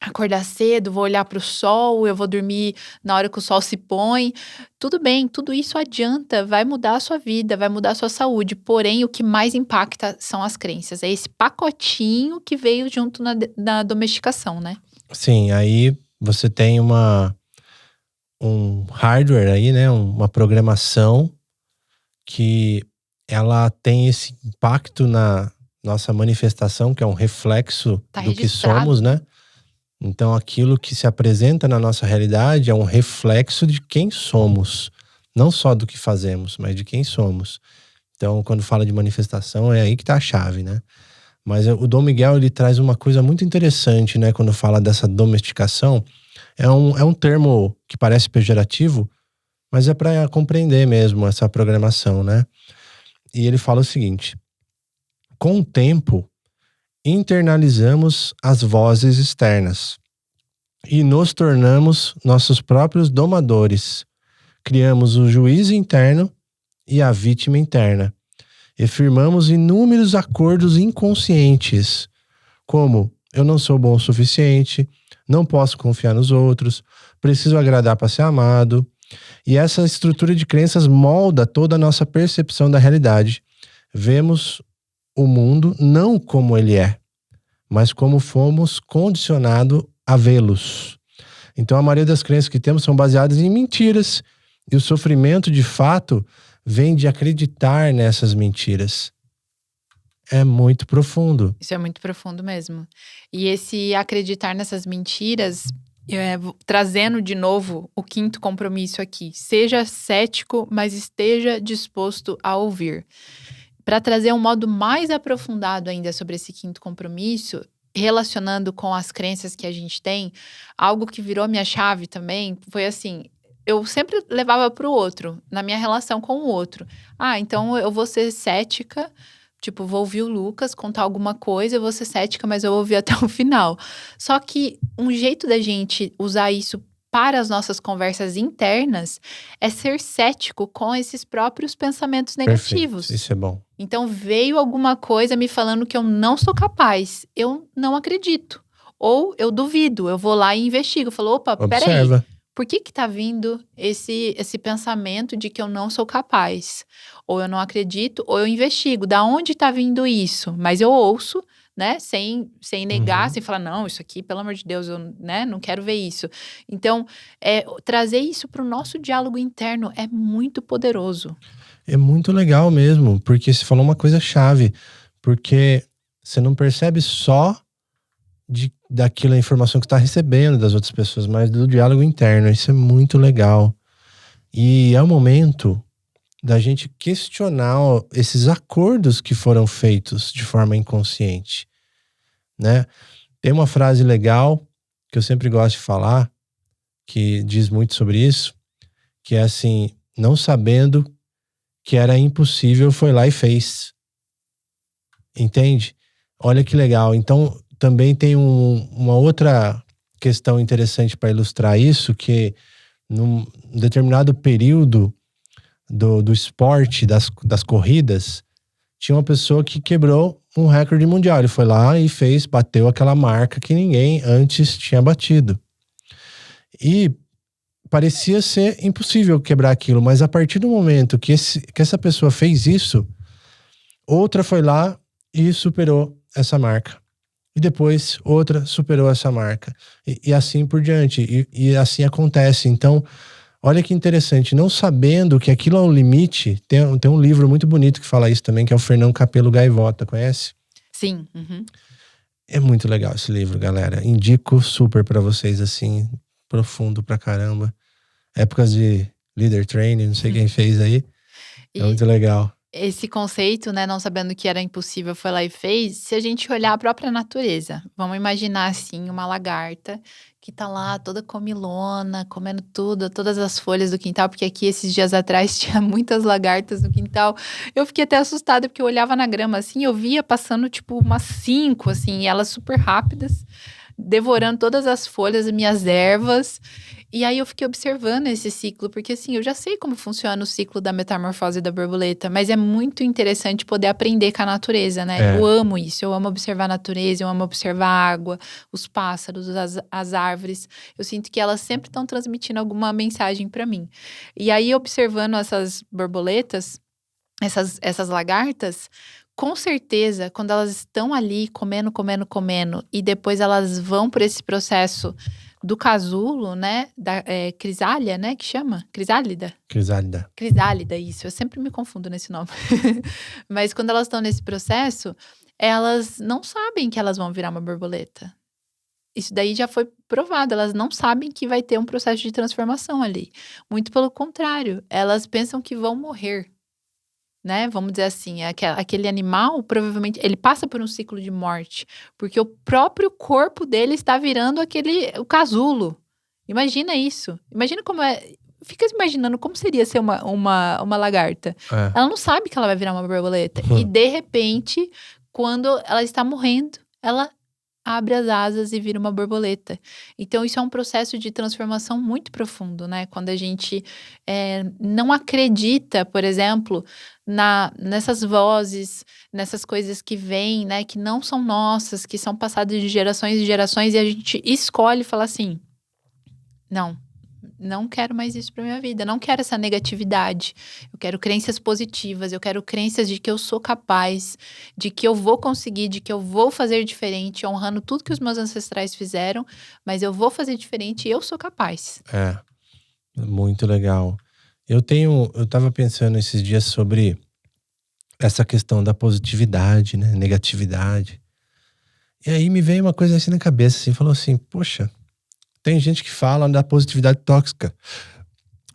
acordar cedo, vou olhar para o sol, eu vou dormir na hora que o sol se põe. Tudo bem, tudo isso adianta, vai mudar a sua vida, vai mudar a sua saúde. Porém, o que mais impacta são as crenças. É esse pacotinho que veio junto na domesticação, né? Sim, aí você tem um hardware aí, né? Uma programação que ela tem esse impacto na nossa manifestação, que é um reflexo do que somos, né? Então, aquilo que se apresenta na nossa realidade é um reflexo de quem somos. Não só do que fazemos, mas de quem somos. Então, quando fala de manifestação, é aí que tá a chave, né? Mas o Dom Miguel, ele traz uma coisa muito interessante, né? Quando fala dessa domesticação. É um termo que parece pejorativo, mas é para compreender mesmo essa programação, né? E ele fala o seguinte: com o tempo, internalizamos as vozes externas e nos tornamos nossos próprios domadores. Criamos o juiz interno e a vítima interna. E firmamos inúmeros acordos inconscientes, como eu não sou bom o suficiente, não posso confiar nos outros, preciso agradar para ser amado. E essa estrutura de crenças molda toda a nossa percepção da realidade. Vemos o mundo não como ele é, mas como fomos condicionados a vê-los. Então a maioria das crenças que temos são baseadas em mentiras. E o sofrimento, de fato, vem de acreditar nessas mentiras. É muito profundo. Isso é muito profundo mesmo. E esse acreditar nessas mentiras, trazendo de novo o quinto compromisso aqui. Seja cético, mas esteja disposto a ouvir. Para trazer um modo mais aprofundado ainda sobre esse quinto compromisso, relacionando com as crenças que a gente tem, algo que virou minha chave também foi assim: eu sempre levava para o outro, na minha relação com o outro. Então eu vou ser cética, tipo, vou ouvir o Lucas contar alguma coisa, eu vou ser cética, mas eu vou ouvir até o final. Só que um jeito da gente usar isso para as nossas conversas internas é ser cético com esses próprios pensamentos negativos. Perfeito. Isso é bom. Então veio alguma coisa me falando que eu não sou capaz, eu não acredito. Ou eu duvido, eu vou lá e investigo. Eu falo, opa, peraí, Observa. por que tá vindo esse pensamento de que eu não sou capaz? Ou eu não acredito, ou eu investigo. Da onde tá vindo isso? Mas eu ouço, né? Sem negar, sem falar, não, isso aqui, pelo amor de Deus, eu, né, não quero ver isso. Então, trazer isso para o nosso diálogo interno é muito poderoso. É muito legal mesmo, porque você falou uma coisa chave. Porque você não percebe só daquela informação que está recebendo das outras pessoas, mas do diálogo interno. Isso é muito legal. E é o momento da gente questionar esses acordos que foram feitos de forma inconsciente, né? Tem uma frase legal que eu sempre gosto de falar, que diz muito sobre isso, que é assim: não sabendo que era impossível, foi lá e fez. Entende? Olha que legal. Então, também tem uma outra questão interessante para ilustrar isso, que num determinado período do esporte, das corridas, tinha uma pessoa que quebrou um recorde mundial. Ele foi lá e bateu aquela marca que ninguém antes tinha batido. E parecia ser impossível quebrar aquilo, mas a partir do momento que essa pessoa fez isso, outra foi lá e superou essa marca. E depois outra superou essa marca. E assim por diante. E assim acontece. Então, olha que interessante. Não sabendo que aquilo é um limite, tem um livro muito bonito que fala isso também, que é o Fernão Capelo Gaivota. Conhece? Sim. Uhum. É muito legal esse livro, galera. Indico super pra vocês, assim, profundo pra caramba. Épocas de leader training, não sei quem fez aí. É muito legal. Esse conceito, né, não sabendo que era impossível, foi lá e fez. Se a gente olhar a própria natureza, vamos imaginar assim, uma lagarta que tá lá toda comilona, comendo tudo, todas as folhas do quintal, porque aqui esses dias atrás tinha muitas lagartas no quintal. Eu fiquei até assustada, porque eu olhava na grama assim, eu via passando tipo umas 5, assim, e elas super rápidas, devorando todas as folhas, as minhas ervas. E aí eu fiquei observando esse ciclo, porque assim, eu já sei como funciona o ciclo da metamorfose da borboleta, mas é muito interessante poder aprender com a natureza, né? Eu amo isso, eu amo observar a natureza, eu amo observar a água, os pássaros, as árvores. Eu sinto que elas sempre estão transmitindo alguma mensagem para mim. E aí, observando essas borboletas, essas lagartas, com certeza, quando elas estão ali comendo, e depois elas vão por esse processo do casulo, né, da crisália, né, que chama? Crisálida? Crisálida, isso. Eu sempre me confundo nesse nome. Mas quando elas estão nesse processo, elas não sabem que elas vão virar uma borboleta. Isso daí já foi provado, elas não sabem que vai ter um processo de transformação ali. Muito pelo contrário, elas pensam que vão morrer. Né? Vamos dizer assim, aquele animal, provavelmente, ele passa por um ciclo de morte, porque o próprio corpo dele está virando o casulo. Imagina isso. Imagina como é. Fica imaginando como seria ser uma lagarta. Ela não sabe que ela vai virar uma borboleta. E, de repente, quando ela está morrendo, ela abre as asas e vira uma borboleta. Então, isso é um processo de transformação muito profundo, né? Quando a gente não acredita, por exemplo, nessas vozes, nessas coisas que vêm, né? Que não são nossas, que são passadas de gerações e gerações, e a gente escolhe falar assim, não, não quero mais isso pra minha vida, não quero essa negatividade. Eu quero crenças positivas, eu quero crenças de que eu sou capaz, de que eu vou conseguir, de que eu vou fazer diferente, honrando tudo que os meus ancestrais fizeram, mas eu vou fazer diferente e eu sou capaz. É, muito legal. Eu tava pensando esses dias sobre essa questão da positividade, né, negatividade. E aí me veio uma coisa assim na cabeça, assim, falou assim, poxa, tem gente que fala da positividade tóxica,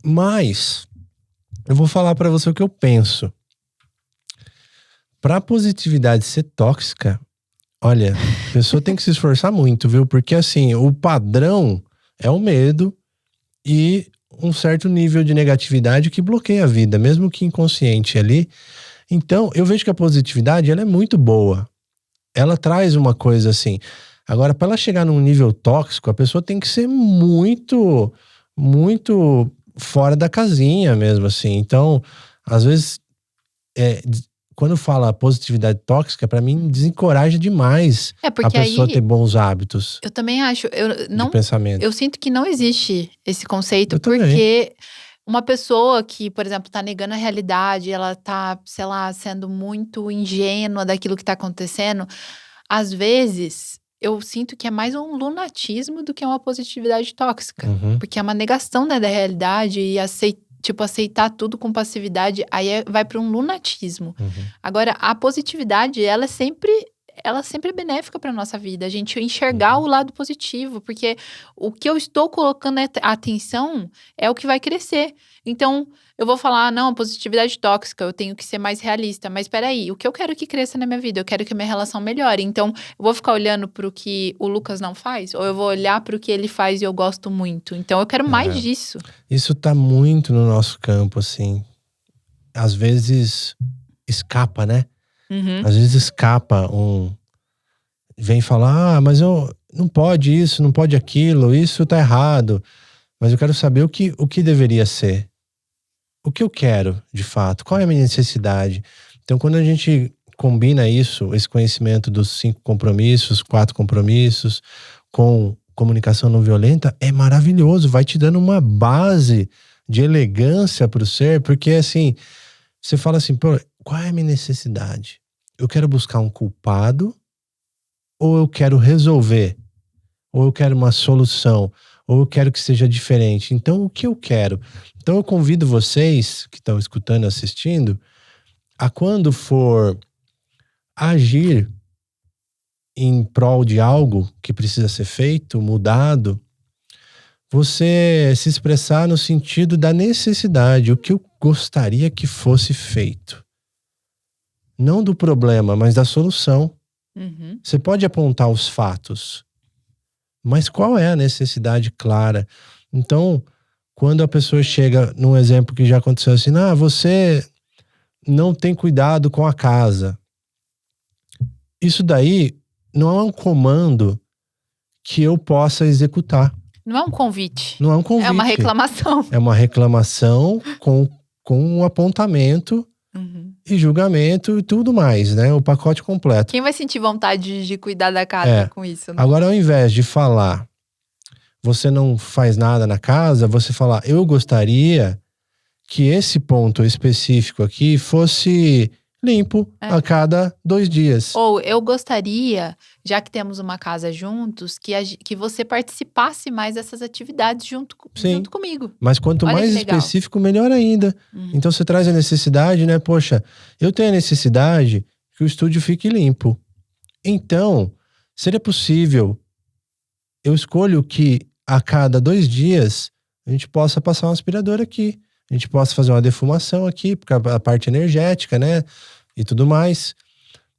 mas eu vou falar pra você o que eu penso. Pra positividade ser tóxica, olha, a pessoa tem que se esforçar muito, viu? Porque assim, o padrão é o medo e um certo nível de negatividade que bloqueia a vida, mesmo que inconsciente ali. Então, eu vejo que a positividade, ela é muito boa. Ela traz uma coisa assim. Agora, para ela chegar num nível tóxico, a pessoa tem que ser muito, muito fora da casinha mesmo, assim. Então, às vezes, quando fala positividade tóxica, para mim, desencoraja demais a Porque pessoa aí, ter bons hábitos eu também acho, de pensamento. eu sinto que não existe esse conceito, Eu também. porque uma pessoa que, por exemplo, tá negando a realidade, ela tá, sei lá, sendo muito ingênua daquilo que tá acontecendo, às vezes eu sinto que é mais um lunatismo do que uma positividade tóxica. Uhum. Porque é uma negação, né, da realidade e aceitar tudo com passividade, aí vai para um lunatismo. Uhum. Agora, a positividade, ela sempre é benéfica para nossa vida. A gente enxergar o lado positivo, porque o que eu estou colocando a atenção é o que vai crescer. Então, eu vou falar, não, positividade tóxica, eu tenho que ser mais realista. Mas peraí, o que eu quero que cresça na minha vida? Eu quero que a minha relação melhore. Então, eu vou ficar olhando para o que o Lucas não faz? Ou eu vou olhar para o que ele faz e eu gosto muito? Então, eu quero mais disso. Isso tá muito no nosso campo, assim. Às vezes escapa, né? Uhum. Às vezes escapa vem falar, mas não pode isso, não pode aquilo, isso tá errado. Mas eu quero saber o que deveria ser. O que eu quero, de fato? Qual é a minha necessidade? Então, quando a gente combina isso, esse conhecimento dos 5 compromissos, 4 compromissos, com comunicação não violenta, é maravilhoso. Vai te dando uma base de elegância pro ser, porque assim, você fala assim, pô, qual é a minha necessidade? Eu quero buscar um culpado, ou eu quero resolver, ou eu quero uma solução, ou eu quero que seja diferente. Então, o que eu quero? Então, eu convido vocês que estão escutando e assistindo a, quando for agir em prol de algo que precisa ser feito, mudado, você se expressar no sentido da necessidade, o que eu gostaria que fosse feito. Não do problema, mas da solução. Uhum. Você pode apontar os fatos, mas qual é a necessidade clara? Então, quando a pessoa chega num exemplo que já aconteceu assim, você não tem cuidado com a casa. Isso daí não é um comando que eu possa executar. Não é um convite. Não é um convite. É uma reclamação. É uma reclamação com um apontamento e julgamento e tudo mais, né? O pacote completo. Quem vai sentir vontade de cuidar da casa com isso, né? Agora, ao invés de falar, você não faz nada na casa, você falar, eu gostaria que esse ponto específico aqui fosse limpo a cada 2 dias. Ou eu gostaria, já que temos uma casa juntos, que você participasse mais dessas atividades junto comigo. Mas quanto Olha mais que legal. específico, melhor ainda. Então você traz a necessidade, né? Poxa, eu tenho a necessidade que o estúdio fique limpo. Então, seria possível, eu escolho que a cada 2 dias a gente possa passar um aspirador aqui. A gente possa fazer uma defumação aqui, porque a parte energética, né? E tudo mais.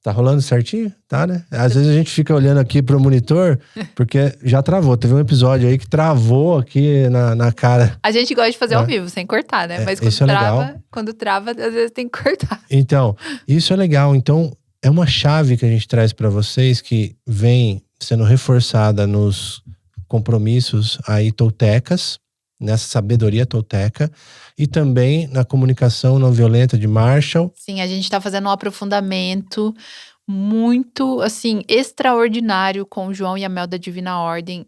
Tá rolando certinho? Tá, né? Às vezes a gente fica olhando aqui pro monitor, porque já travou. Teve um episódio aí que travou aqui na cara. A gente gosta de fazer ao vivo, sem cortar, né? Mas quando trava, às vezes tem que cortar. Então, isso é legal. Então, é uma chave que a gente traz para vocês que vem sendo reforçada nos compromissos aí toltecas, nessa sabedoria tolteca, e também na comunicação não violenta de Marshall. Sim, a gente tá fazendo um aprofundamento muito, assim, extraordinário com o João e a Mel da Divina Ordem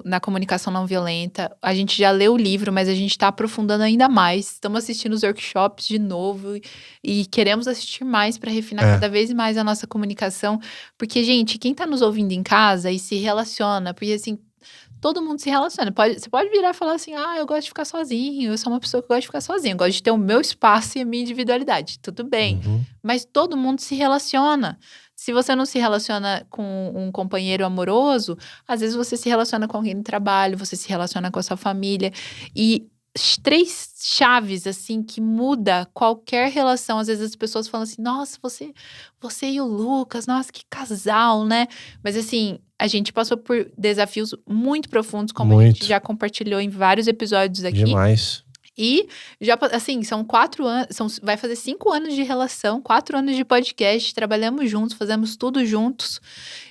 na comunicação não violenta. A gente já leu o livro, mas a gente está aprofundando ainda mais. Estamos assistindo os workshops de novo e queremos assistir mais para refinar cada vez mais a nossa comunicação. Porque, gente, quem está nos ouvindo em casa e se relaciona, porque assim, todo mundo se relaciona. Você pode virar e falar assim, eu gosto de ficar sozinho, eu sou uma pessoa que gosta de ficar sozinho, eu gosto de ter o meu espaço e a minha individualidade. Tudo bem. Mas todo mundo se relaciona. Se você não se relaciona com um companheiro amoroso, às vezes você se relaciona com alguém no trabalho, você se relaciona com a sua família. E 3 chaves, assim, que muda qualquer relação. Às vezes as pessoas falam assim, nossa, você e o Lucas, nossa, que casal, né? Mas assim, a gente passou por desafios muito profundos, como a gente já compartilhou em vários episódios aqui. Demais. E já, assim, são 4 anos, vai fazer 5 anos de relação, 4 anos de podcast, trabalhamos juntos, fazemos tudo juntos.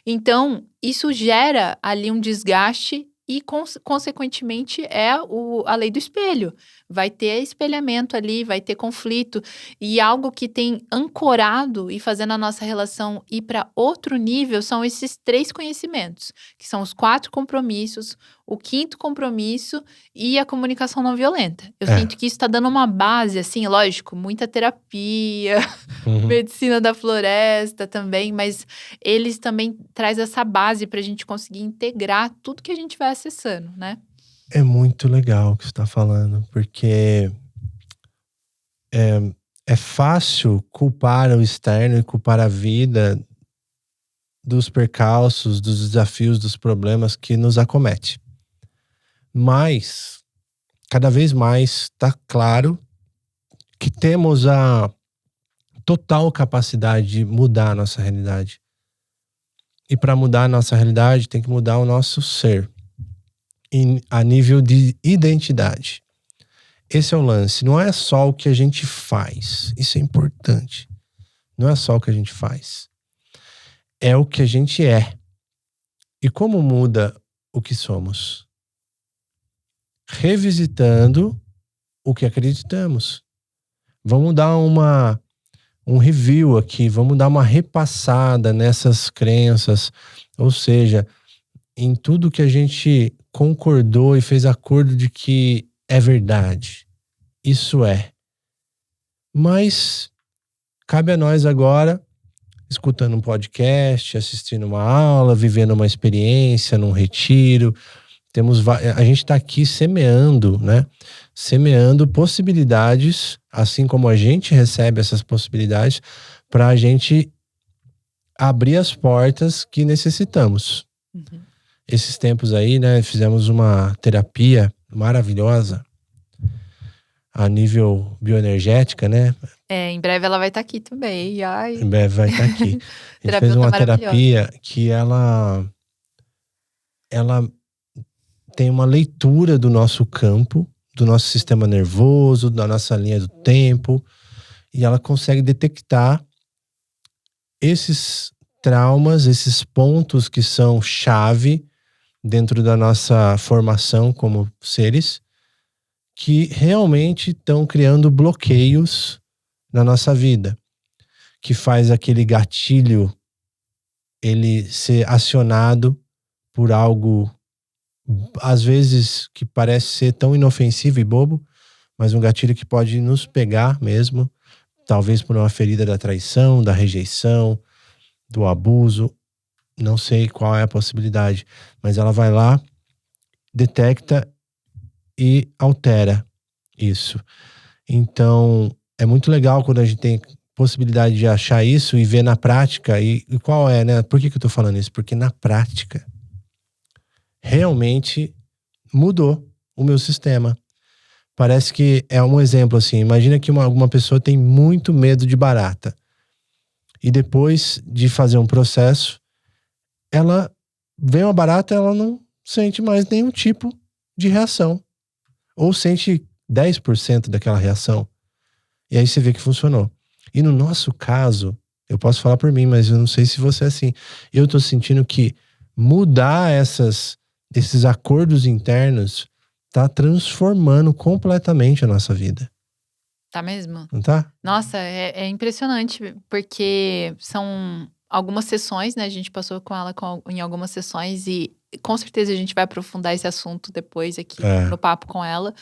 Então, isso gera ali um desgaste e, consequentemente, é a lei do espelho. Vai ter espelhamento ali, vai ter conflito. E algo que tem ancorado e fazendo a nossa relação ir para outro nível são esses 3 conhecimentos, que são os 4 compromissos, o 5º compromisso e a comunicação não violenta. Eu sinto que isso está dando uma base, assim, lógico, muita terapia, medicina da floresta também, mas eles também trazem essa base para a gente conseguir integrar tudo que a gente vai acessando, né? É muito legal o que você está falando, porque é fácil culpar o externo e culpar a vida dos percalços, dos desafios, dos problemas que nos acomete. Mas, cada vez mais está claro que temos a total capacidade de mudar a nossa realidade. E para mudar a nossa realidade, tem que mudar o nosso ser. A nível de identidade. Esse é o lance. Não é só o que a gente faz. Isso é importante. Não é só o que a gente faz. É o que a gente é. E como muda o que somos? Revisitando o que acreditamos. Vamos dar um review aqui. Vamos dar uma repassada nessas crenças. Ou seja, em tudo que a gente concordou e fez acordo de que é verdade. Isso é. Mas cabe a nós agora, escutando um podcast, assistindo uma aula, vivendo uma experiência, num retiro. A gente está aqui semeando, né? Semeando possibilidades, assim como a gente recebe essas possibilidades, para a gente abrir as portas que necessitamos. Esses tempos aí, né, fizemos uma terapia maravilhosa a nível bioenergética, né? Em breve ela vai estar aqui também. Ai. Em breve vai estar aqui. A gente fez uma terapia que ela tem uma leitura do nosso campo, do nosso sistema nervoso, da nossa linha do tempo, e ela consegue detectar esses traumas, esses pontos que são chave dentro da nossa formação como seres, que realmente estão criando bloqueios na nossa vida, que faz aquele gatilho ele ser acionado por algo, às vezes, que parece ser tão inofensivo e bobo, mas um gatilho que pode nos pegar mesmo, talvez por uma ferida da traição, da rejeição, do abuso. Não sei qual é a possibilidade, mas ela vai lá, detecta e altera isso. Então, é muito legal quando a gente tem possibilidade de achar isso e ver na prática. E qual é, né? Por que eu tô falando isso? Porque na prática, realmente mudou o meu sistema. Parece que é um exemplo assim. Imagina que alguma pessoa tem muito medo de barata. E depois de fazer um processo, ela vê uma barata, ela não sente mais nenhum tipo de reação. Ou sente 10% daquela reação. E aí você vê que funcionou. E no nosso caso, eu posso falar por mim, mas eu não sei se você é assim. Eu tô sentindo que mudar esses acordos internos tá transformando completamente a nossa vida. Tá mesmo? Não tá? Nossa, é impressionante, porque são algumas sessões, né? A gente passou com ela em algumas sessões e com certeza a gente vai aprofundar esse assunto depois aqui no papo com ela.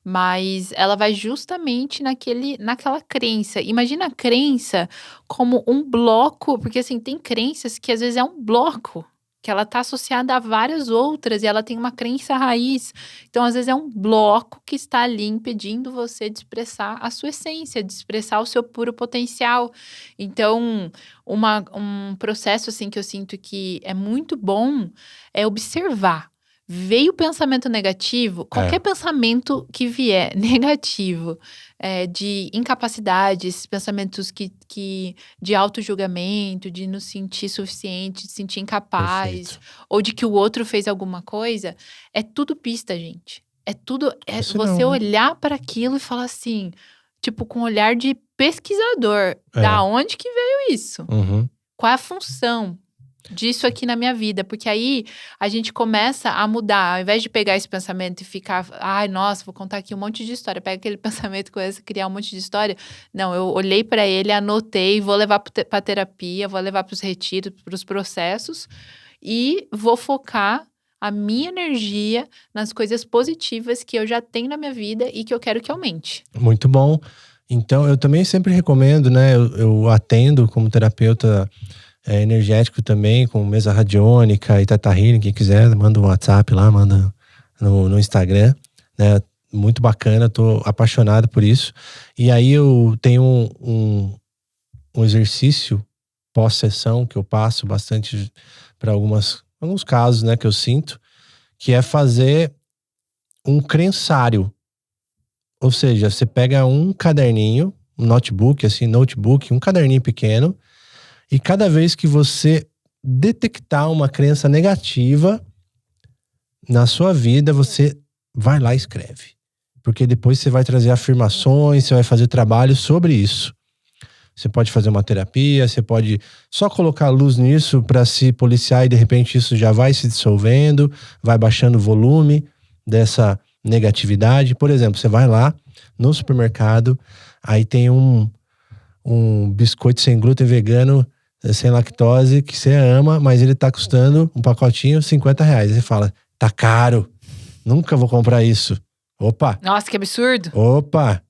Mas ela vai justamente naquela crença. Imagina a crença como um bloco, porque assim, tem crenças que às vezes é um bloco, que ela está associada a várias outras e ela tem uma crença raiz. Então, às vezes, é um bloco que está ali impedindo você de expressar a sua essência, de expressar o seu puro potencial. Então, um processo assim que eu sinto que é muito bom é observar. Veio pensamento negativo, qualquer pensamento que vier negativo, de incapacidades, pensamentos de auto-julgamento, de não sentir suficiente, de sentir incapaz, Perfeito. ou de que o outro fez alguma coisa, é tudo pista, gente. É tudo, Você você não, né? olhar para aquilo e falar assim, tipo, com um olhar de pesquisador, É. da onde que veio isso? Uhum. Qual é a função disso aqui na minha vida? Porque aí a gente começa a mudar. Ao invés de pegar esse pensamento e ficar, ai, nossa, vou contar aqui um monte de história. Pega aquele pensamento e começa a criar um monte de história. Não, eu olhei para ele, anotei, vou levar para terapia, vou levar para os retiros, para os processos e vou focar a minha energia nas coisas positivas que eu já tenho na minha vida e que eu quero que aumente. Muito bom. Então, eu também sempre recomendo, né? Eu atendo como terapeuta energético também, com mesa radiônica e Theta Healing. Quem quiser, manda um WhatsApp lá, manda no Instagram, né? Muito bacana, tô apaixonado por isso. E aí eu tenho um exercício pós-sessão que eu passo bastante para alguns casos, né, que eu sinto, que é fazer um crençário. Ou seja, você pega um caderninho, um notebook, um caderninho pequeno, e cada vez que você detectar uma crença negativa na sua vida, você vai lá e escreve. Porque depois você vai trazer afirmações, você vai fazer trabalho sobre isso. Você pode fazer uma terapia, você pode só colocar luz nisso para se policiar e de repente isso já vai se dissolvendo, vai baixando o volume dessa negatividade. Por exemplo, você vai lá no supermercado, aí tem um biscoito sem glúten vegano, sem lactose, que você ama, mas ele tá custando um pacotinho R$50. Aí você fala, tá caro, nunca vou comprar isso. Opa! Nossa, que absurdo! Opa!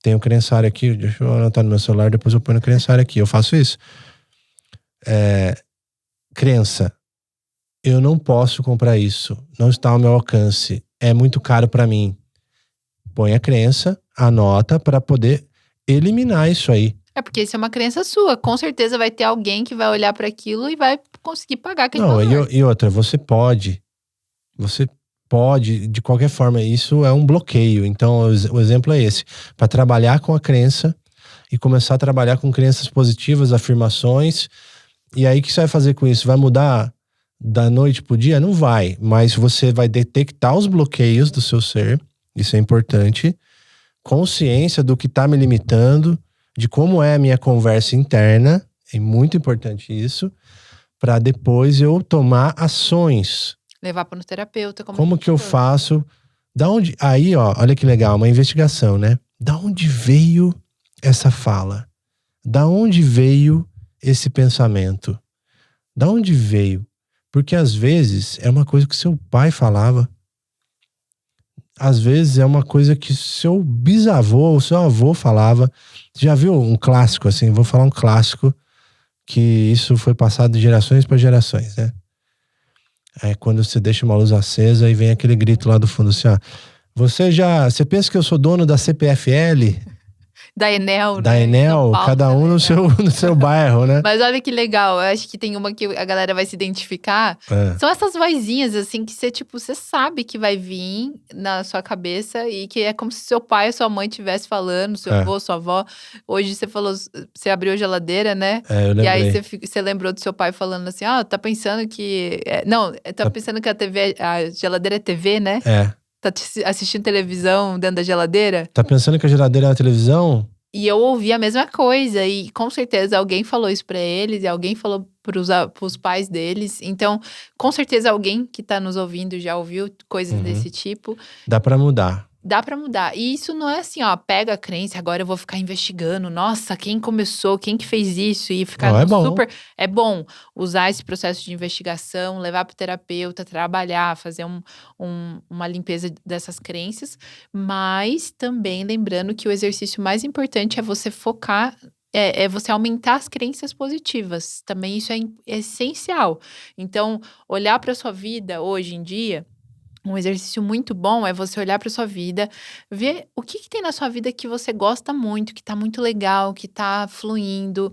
Tem um crençário aqui, deixa eu anotar no meu celular, depois eu ponho no crençário aqui. Eu faço isso. Crença. Eu não posso comprar isso. Não está ao meu alcance. É muito caro para mim. Põe a crença, anota para poder eliminar isso aí. É porque isso é uma crença sua. Com certeza vai ter alguém que vai olhar para aquilo e vai conseguir pagar aquele Não, valor. e outra, você pode, de qualquer forma, isso é um bloqueio. Então, o exemplo é esse. Para trabalhar com a crença e começar a trabalhar com crenças positivas, afirmações. E aí, o que você vai fazer com isso? Vai mudar da noite pro dia? Não vai. Mas você vai detectar os bloqueios do seu ser. Isso é importante. Consciência do que tá me limitando, de como é a minha conversa interna. É muito importante isso. Para depois eu tomar ações. Levar para o terapeuta. Como que eu faço? Da onde? Aí, ó, olha que legal, uma investigação, né? Da onde veio essa fala? Da onde veio esse pensamento? Da onde veio? Porque às vezes é uma coisa que seu pai falava. Às vezes é uma coisa que seu bisavô ou seu avô falava. Já viu um clássico assim? Vou falar um clássico que isso foi passado de gerações para gerações, né? É quando você deixa uma luz acesa e vem aquele grito lá do fundo assim, ó. Você pensa que eu sou dono da CPFL? Da Enel, Da né? Enel, cada um no seu bairro, né? Mas olha que legal, eu acho que tem uma que a galera vai se identificar. São essas vozinhas, assim, que você sabe que vai vir na sua cabeça e que é como se seu pai ou sua mãe estivesse falando, seu avô, sua avó. Hoje você falou, você abriu a geladeira, né? Eu lembrei. E aí você lembrou do seu pai falando assim, tá pensando que... Não, tá pensando que a geladeira é TV, né? Tá assistindo televisão dentro da geladeira? Tá pensando que a geladeira é a televisão? E eu ouvi a mesma coisa. E com certeza alguém falou isso pra eles. E alguém falou pros pais deles. Então, com certeza alguém que tá nos ouvindo já ouviu coisas desse tipo. Dá pra mudar. Dá pra mudar. E isso não é assim, ó, pega a crença, agora eu vou ficar investigando. Nossa, quem começou, quem que fez isso? E ficar Não, é bom. super. É bom usar esse processo de investigação, levar pro terapeuta, trabalhar, fazer uma limpeza dessas crenças. Mas também lembrando que o exercício mais importante é você focar. É você aumentar as crenças positivas. Também isso é essencial. Então, olhar para sua vida hoje em dia. Um exercício muito bom é você olhar para sua vida, ver o que tem na sua vida que você gosta muito, que tá muito legal, que tá fluindo.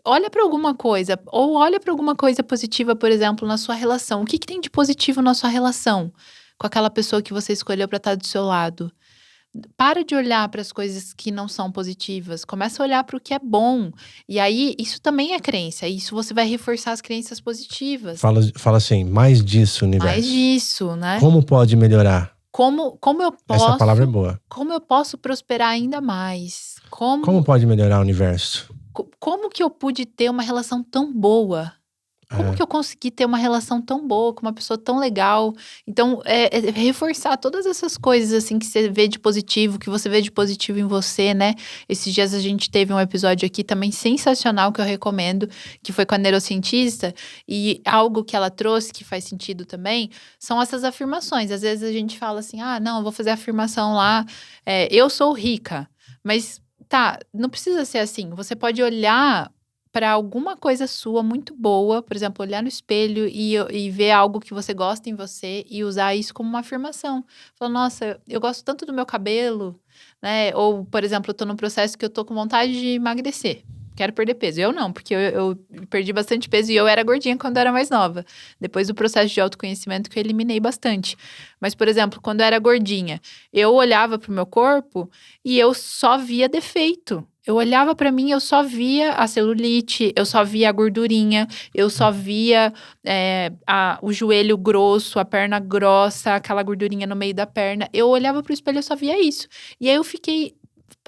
Olha para alguma coisa, ou olha para alguma coisa positiva, por exemplo, na sua relação. O que tem de positivo na sua relação com aquela pessoa que você escolheu para estar do seu lado? Para de olhar para as coisas que não são positivas, começa a olhar para o que é bom. E aí, isso também é crença, isso você vai reforçar as crenças positivas. Fala assim, mais disso, universo. Mais disso, né? Como pode melhorar? Como eu posso. Essa palavra é boa. Como eu posso prosperar ainda mais? Como pode melhorar o universo? Como que eu pude ter uma relação tão boa? Como que eu consegui ter uma relação tão boa com uma pessoa tão legal? Então, reforçar todas essas coisas, assim, que você vê de positivo, que você vê de positivo em você, né? Esses dias a gente teve um episódio aqui também sensacional que eu recomendo, que foi com a neurocientista, e algo que ela trouxe que faz sentido também, são essas afirmações. Às vezes a gente fala assim, não, eu vou fazer a afirmação lá, eu sou rica. Mas, tá, não precisa ser assim. Você pode olhar para alguma coisa sua muito boa, por exemplo, olhar no espelho e ver algo que você gosta em você e usar isso como uma afirmação. Falar, nossa, eu gosto tanto do meu cabelo, né? Ou, por exemplo, eu tô num processo que eu tô com vontade de emagrecer. Quero perder peso. Eu não, porque eu perdi bastante peso e eu era gordinha quando eu era mais nova. Depois do processo de autoconhecimento que eu eliminei bastante. Mas, por exemplo, quando eu era gordinha, eu olhava pro meu corpo e eu só via defeito. Eu olhava pra mim, eu só via a celulite, eu só via a gordurinha, eu só via o joelho grosso, a perna grossa, aquela gordurinha no meio da perna. Eu olhava pro espelho, eu só via isso. E aí eu fiquei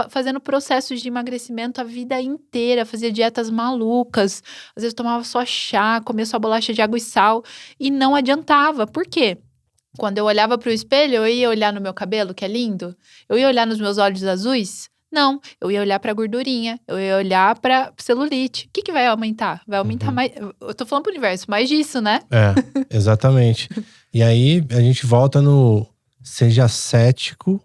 fazendo processos de emagrecimento a vida inteira, fazia dietas malucas, às vezes tomava só chá, comia só bolacha de água e sal, e não adiantava. Por quê? Quando eu olhava pro espelho, eu ia olhar no meu cabelo, que é lindo, eu ia olhar nos meus olhos azuis. Não, eu ia olhar pra gordurinha, eu ia olhar pra celulite. O que vai aumentar? Vai aumentar mais. Eu tô falando pro universo, mais disso, né? Exatamente. E aí a gente volta no seja cético,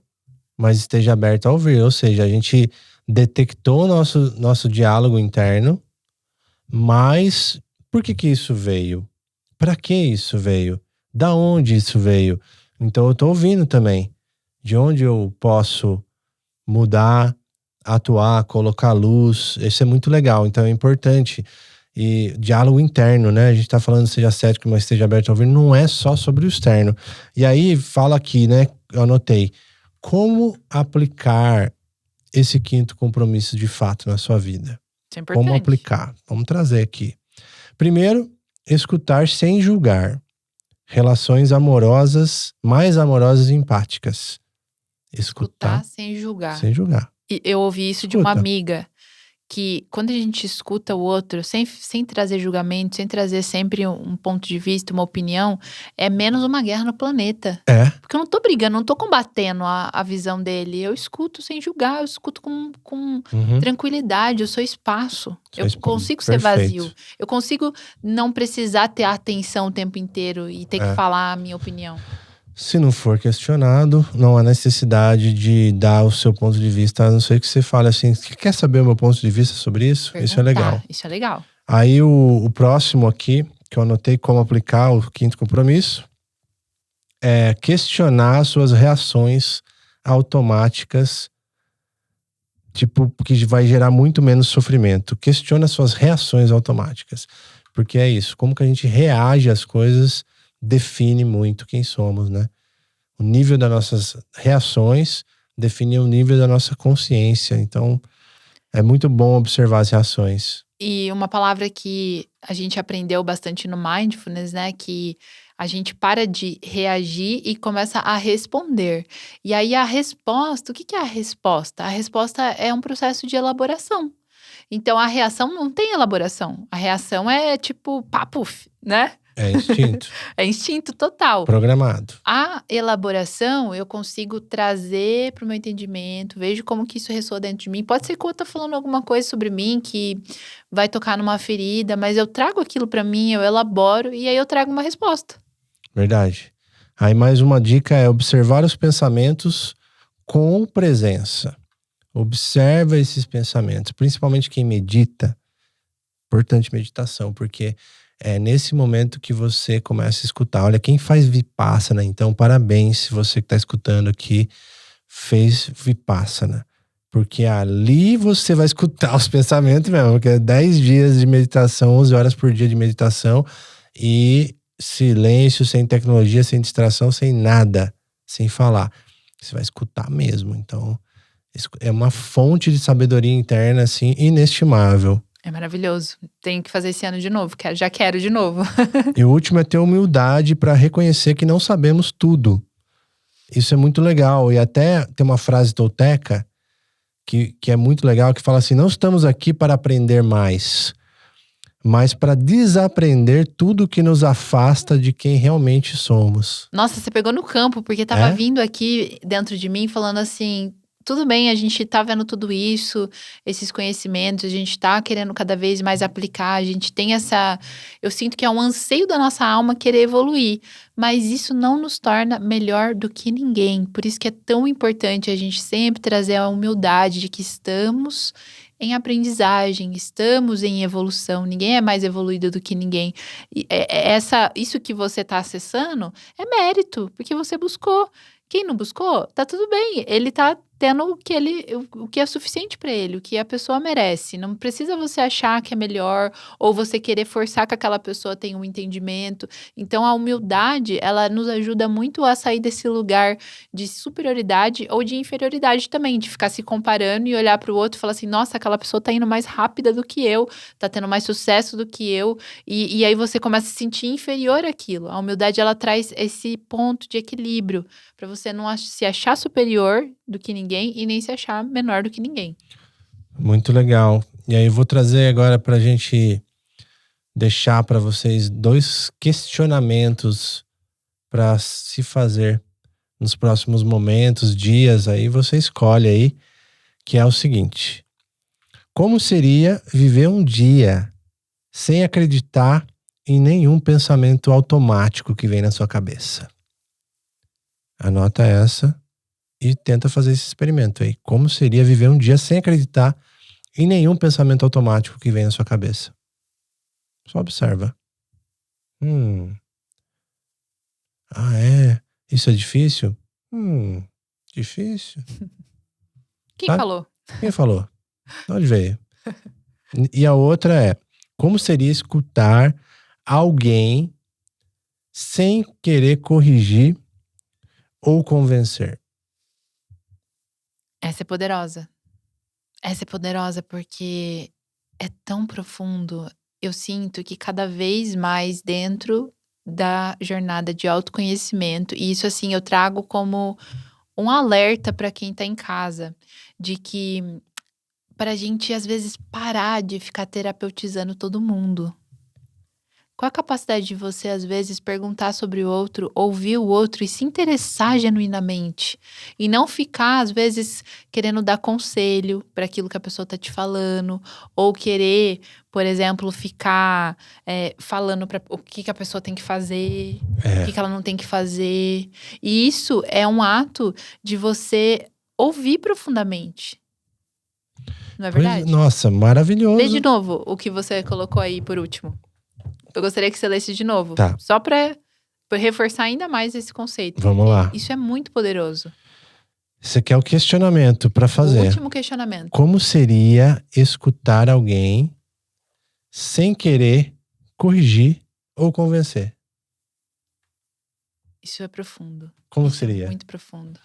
mas esteja aberto a ouvir. Ou seja, a gente detectou o nosso diálogo interno, mas por que isso veio? Pra que isso veio? Da onde isso veio? Então eu tô ouvindo também. De onde eu posso mudar, atuar, colocar luz, isso é muito legal, então é importante. E diálogo interno, né? A gente tá falando seja cético, mas esteja aberto a ouvir, não é só sobre o externo. E aí fala aqui, né? Eu anotei, como aplicar esse quinto compromisso de fato na sua vida? Isso é importante. Como aplicar? Vamos trazer aqui. Primeiro, escutar sem julgar. Relações amorosas, mais amorosas e empáticas. Escutar sem julgar. Sem julgar. E eu ouvi isso de uma amiga, que quando a gente escuta o outro, sem trazer julgamento, sem trazer sempre um ponto de vista, uma opinião, é menos uma guerra no planeta. Porque eu não tô brigando, não tô combatendo a visão dele. Eu escuto sem julgar, eu escuto com tranquilidade, eu sou espaço. Eu consigo ser vazio. Eu consigo não precisar ter atenção o tempo inteiro e ter que falar a minha opinião. Se não for questionado, não há necessidade de dar o seu ponto de vista, a não ser que você fale assim, quer saber o meu ponto de vista sobre isso? Perguntar, isso é legal. Isso é legal. Aí o próximo aqui, que eu anotei como aplicar o quinto compromisso, é questionar suas reações automáticas, tipo, que vai gerar muito menos sofrimento. Questiona suas reações automáticas. Porque é isso, como que a gente reage às coisas define muito quem somos, né? O nível das nossas reações define o nível da nossa consciência. Então, é muito bom observar as reações. E uma palavra que a gente aprendeu bastante no Mindfulness, né? Que a gente para de reagir e começa a responder. E aí a resposta, o que é a resposta? A resposta é um processo de elaboração. Então, a reação não tem elaboração. A reação é tipo, papuf, né? É instinto. É instinto total. Programado. A elaboração eu consigo trazer para o meu entendimento, vejo como que isso ressoa dentro de mim. Pode ser que eu estou falando alguma coisa sobre mim que vai tocar numa ferida, mas eu trago aquilo para mim, eu elaboro e aí eu trago uma resposta. Verdade. Aí mais uma dica é observar os pensamentos com presença. Observa esses pensamentos, principalmente quem medita. Importante meditação, porque é nesse momento que você começa a escutar. Olha, quem faz Vipassana, então parabéns se você que está escutando aqui fez Vipassana. Porque ali você vai escutar os pensamentos mesmo, que é 10 dias de meditação, 11 horas por dia de meditação e silêncio, sem tecnologia, sem distração, sem nada, sem falar. Você vai escutar mesmo. Então, é uma fonte de sabedoria interna, assim, inestimável. É maravilhoso. Tenho que fazer esse ano de novo. Já quero de novo. E o último é ter humildade para reconhecer que não sabemos tudo. Isso é muito legal. E até tem uma frase tolteca que é muito legal, que fala assim: não estamos aqui para aprender mais, mas para desaprender tudo que nos afasta de quem realmente somos. Nossa, você pegou no campo, porque tava vindo aqui dentro de mim falando assim: tudo bem, a gente tá vendo tudo isso, esses conhecimentos, a gente tá querendo cada vez mais aplicar, a gente tem eu sinto que é um anseio da nossa alma querer evoluir, mas isso não nos torna melhor do que ninguém. Por isso que é tão importante a gente sempre trazer a humildade de que estamos em aprendizagem, estamos em evolução, ninguém é mais evoluído do que ninguém. E isso que você tá acessando é mérito, porque você buscou. Quem não buscou, tá tudo bem. Ele tá tendo o que é suficiente pra ele, o que a pessoa merece. Não precisa você achar que é melhor ou você querer forçar que aquela pessoa tenha um entendimento. Então, a humildade, ela nos ajuda muito a sair desse lugar de superioridade ou de inferioridade também, de ficar se comparando e olhar pro outro e falar assim: nossa, aquela pessoa tá indo mais rápida do que eu, tá tendo mais sucesso do que eu. E aí você começa a se sentir inferior àquilo. A humildade, ela traz esse ponto de equilíbrio para você não se achar superior do que ninguém e nem se achar menor do que ninguém. Muito legal. E aí eu vou trazer agora pra gente deixar para vocês 2 questionamentos para se fazer nos próximos momentos, dias, aí você escolhe aí, que é o seguinte: como seria viver um dia sem acreditar em nenhum pensamento automático que vem na sua cabeça? Anota essa e tenta fazer esse experimento aí. Como seria viver um dia sem acreditar em nenhum pensamento automático que vem na sua cabeça? Só observa. Isso é difícil? Difícil? Quem falou? Quem falou? De onde veio? E a outra é: como seria escutar alguém sem querer corrigir ou convencer? Essa é poderosa. Essa é poderosa porque é tão profundo. Eu sinto que cada vez mais dentro da jornada de autoconhecimento, e isso assim eu trago como um alerta para quem tá em casa, de que pra gente às vezes parar de ficar terapeutizando todo mundo. Qual a capacidade de você, às vezes, perguntar sobre o outro, ouvir o outro e se interessar genuinamente? E não ficar, às vezes, querendo dar conselho para aquilo que a pessoa tá te falando, ou querer, por exemplo, ficar falando o que a pessoa tem que fazer, o que ela não tem que fazer. E isso é um ato de você ouvir profundamente. Não é verdade? Nossa, maravilhoso. Lê de novo o que você colocou aí por último. Eu gostaria que você lesse de novo. Tá. Só para reforçar ainda mais esse conceito. Vamos lá. Isso é muito poderoso. Esse aqui é o questionamento para fazer. O último questionamento. Como seria escutar alguém sem querer corrigir ou convencer? Isso é profundo. Como Isso seria? É muito profundo.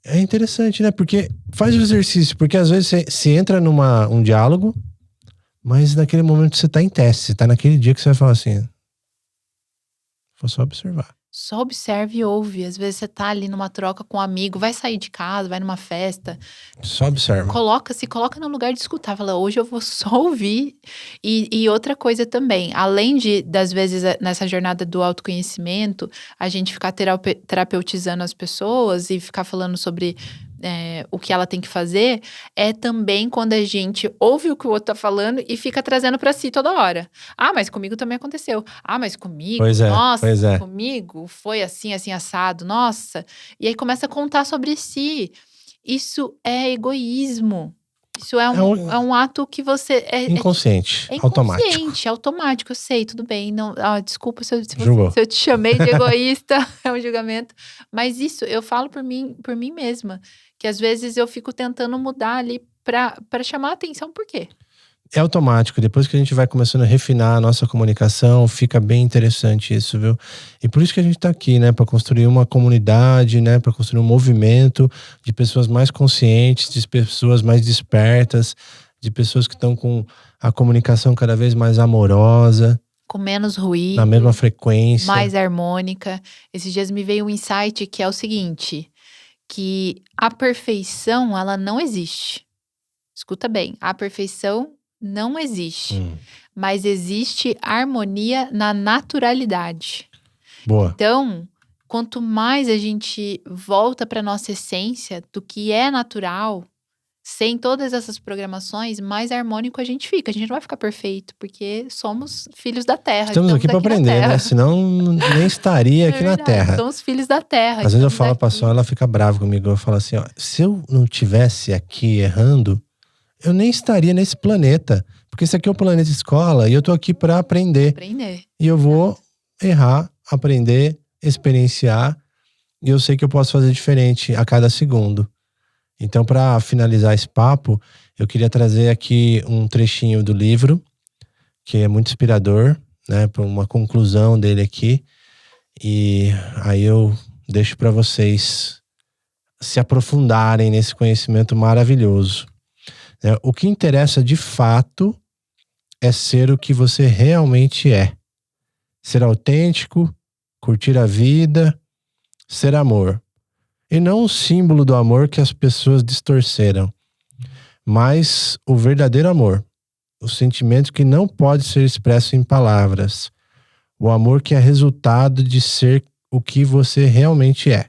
É interessante, né? Porque faz o exercício. Porque às vezes você entra num diálogo, mas naquele momento você tá em teste. Você tá naquele dia que você vai falar assim: vou só observar. Só observe e ouve. Às vezes você tá ali numa troca com um amigo, vai sair de casa, vai numa festa. Só observa. Se coloca no lugar de escutar. Fala, hoje eu vou só ouvir. E outra coisa também, além das vezes nessa jornada do autoconhecimento, a gente ficar terapeutizando as pessoas e ficar falando sobre o que ela tem que fazer, é também quando a gente ouve o que o outro tá falando e fica trazendo pra si toda hora. Ah, mas comigo também aconteceu. Ah, mas comigo, nossa, comigo foi assim, assim, assado, nossa. E aí começa a contar sobre si. Isso é egoísmo. Isso é um ato que você... Inconsciente, automático, eu sei, tudo bem. Não, desculpa se eu te chamei de egoísta, é um julgamento. Mas isso, eu falo por mim mesma. Que às vezes eu fico tentando mudar ali pra chamar a atenção, por quê? É automático, depois que a gente vai começando a refinar a nossa comunicação, fica bem interessante isso, viu? E por isso que a gente tá aqui, né? Pra construir uma comunidade, né? Pra construir um movimento de pessoas mais conscientes, de pessoas mais despertas, de pessoas que estão com a comunicação cada vez mais amorosa. Com menos ruído. Na mesma frequência. Mais harmônica. Esses dias me veio um insight que é o seguinte, que a perfeição, ela não existe. Escuta bem, a perfeição não existe, mas existe harmonia na naturalidade. Boa. Então, quanto mais a gente volta para nossa essência do que é natural, sem todas essas programações, mais harmônico a gente fica. A gente não vai ficar perfeito, porque somos filhos da Terra. Estamos aqui para aprender, né? Senão nem estaria aqui na Terra. Somos filhos da Terra. Às vezes eu falo pra Sol, ela fica brava comigo. Eu falo assim, ó, se eu não tivesse aqui errando, eu nem estaria nesse planeta. Porque esse aqui é o planeta escola e eu tô aqui para aprender. E eu vou errar, aprender, experienciar. E eu sei que eu posso fazer diferente a cada segundo. Então, para finalizar esse papo, eu queria trazer aqui um trechinho do livro, que é muito inspirador, né? Para uma conclusão dele aqui. E aí eu deixo para vocês se aprofundarem nesse conhecimento maravilhoso. O que interessa de fato é ser o que você realmente é. Ser autêntico, curtir a vida, ser amor. E não o símbolo do amor que as pessoas distorceram, mas o verdadeiro amor. O sentimento que não pode ser expresso em palavras. O amor que é resultado de ser o que você realmente é.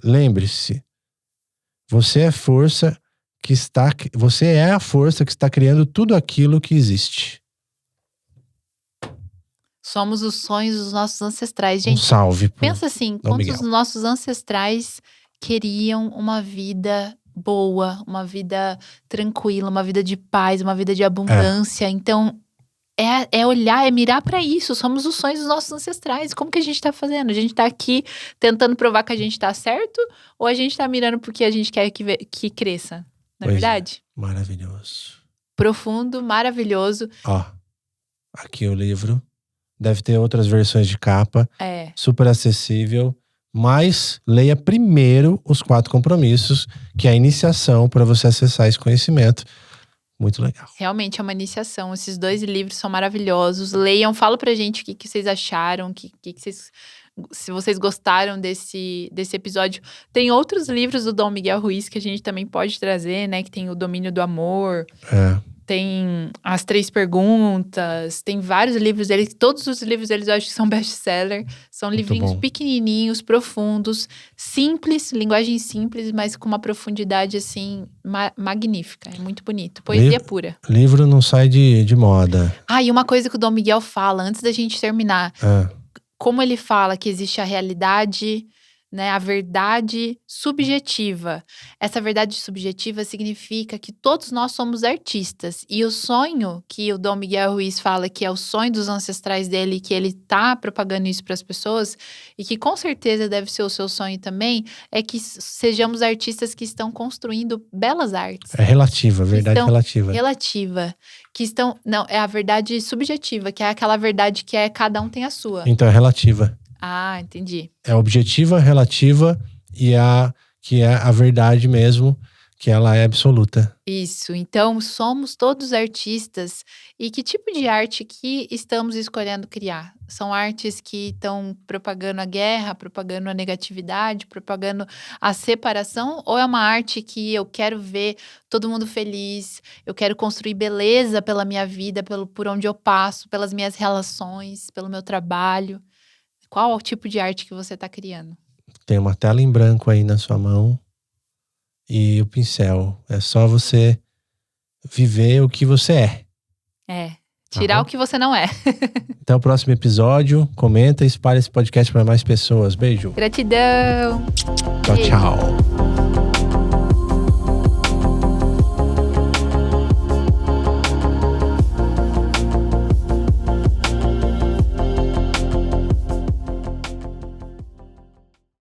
Lembre-se, você é a força que está criando tudo aquilo que existe. Somos os sonhos dos nossos ancestrais, gente. Um salve. Pensa assim, quantos nossos ancestrais queriam uma vida boa, uma vida tranquila, uma vida de paz, uma vida de abundância. Então, é olhar, é mirar para isso. Somos os sonhos dos nossos ancestrais. Como que a gente tá fazendo? A gente tá aqui tentando provar que a gente tá certo? Ou a gente tá mirando porque a gente quer que cresça? Não é verdade? Maravilhoso. Profundo, maravilhoso. Ó, aqui o livro. Deve ter outras versões de capa. Super acessível. Mas leia primeiro os 4 compromissos, que é a iniciação para você acessar esse conhecimento. Muito legal. Realmente é uma iniciação. Esses 2 livros são maravilhosos. Leiam, fala pra gente o que vocês acharam, se vocês gostaram desse episódio. Tem outros livros do Dom Miguel Ruiz que a gente também pode trazer, né? Que tem o Domínio do Amor. Tem as 3 perguntas. Tem vários livros dele. Todos os livros deles eu acho que são best-seller. São livrinhos pequenininhos, profundos, simples, linguagem simples, mas com uma profundidade, assim, magnífica. É muito bonito. Poesia pura. Livro não sai de moda. E uma coisa que o Dom Miguel fala, antes da gente terminar. Como ele fala que existe a realidade, né, a verdade subjetiva. Essa verdade subjetiva significa que todos nós somos artistas. E o sonho que o Dom Miguel Ruiz fala que é o sonho dos ancestrais dele, que ele tá propagando isso para as pessoas, e que com certeza deve ser o seu sonho também, é que sejamos artistas que estão construindo belas artes. É relativa, verdade relativa. Relativa. Não, é a verdade subjetiva, que é aquela verdade que cada um tem a sua. Então é relativa. Entendi. É objetiva, relativa e que é a verdade mesmo, que ela é absoluta. Isso. Então, somos todos artistas. E que tipo de arte que estamos escolhendo criar? São artes que estão propagando a guerra, propagando a negatividade, propagando a separação? Ou é uma arte que eu quero ver todo mundo feliz, eu quero construir beleza pela minha vida, por onde eu passo, pelas minhas relações, pelo meu trabalho? Qual o tipo de arte que você está criando? Tem uma tela em branco aí na sua mão e o pincel. É só você viver o que você é. Tirar o que você não é. Até o próximo episódio. Comenta e espalhe esse podcast para mais pessoas. Beijo. Gratidão. Tchau, tchau.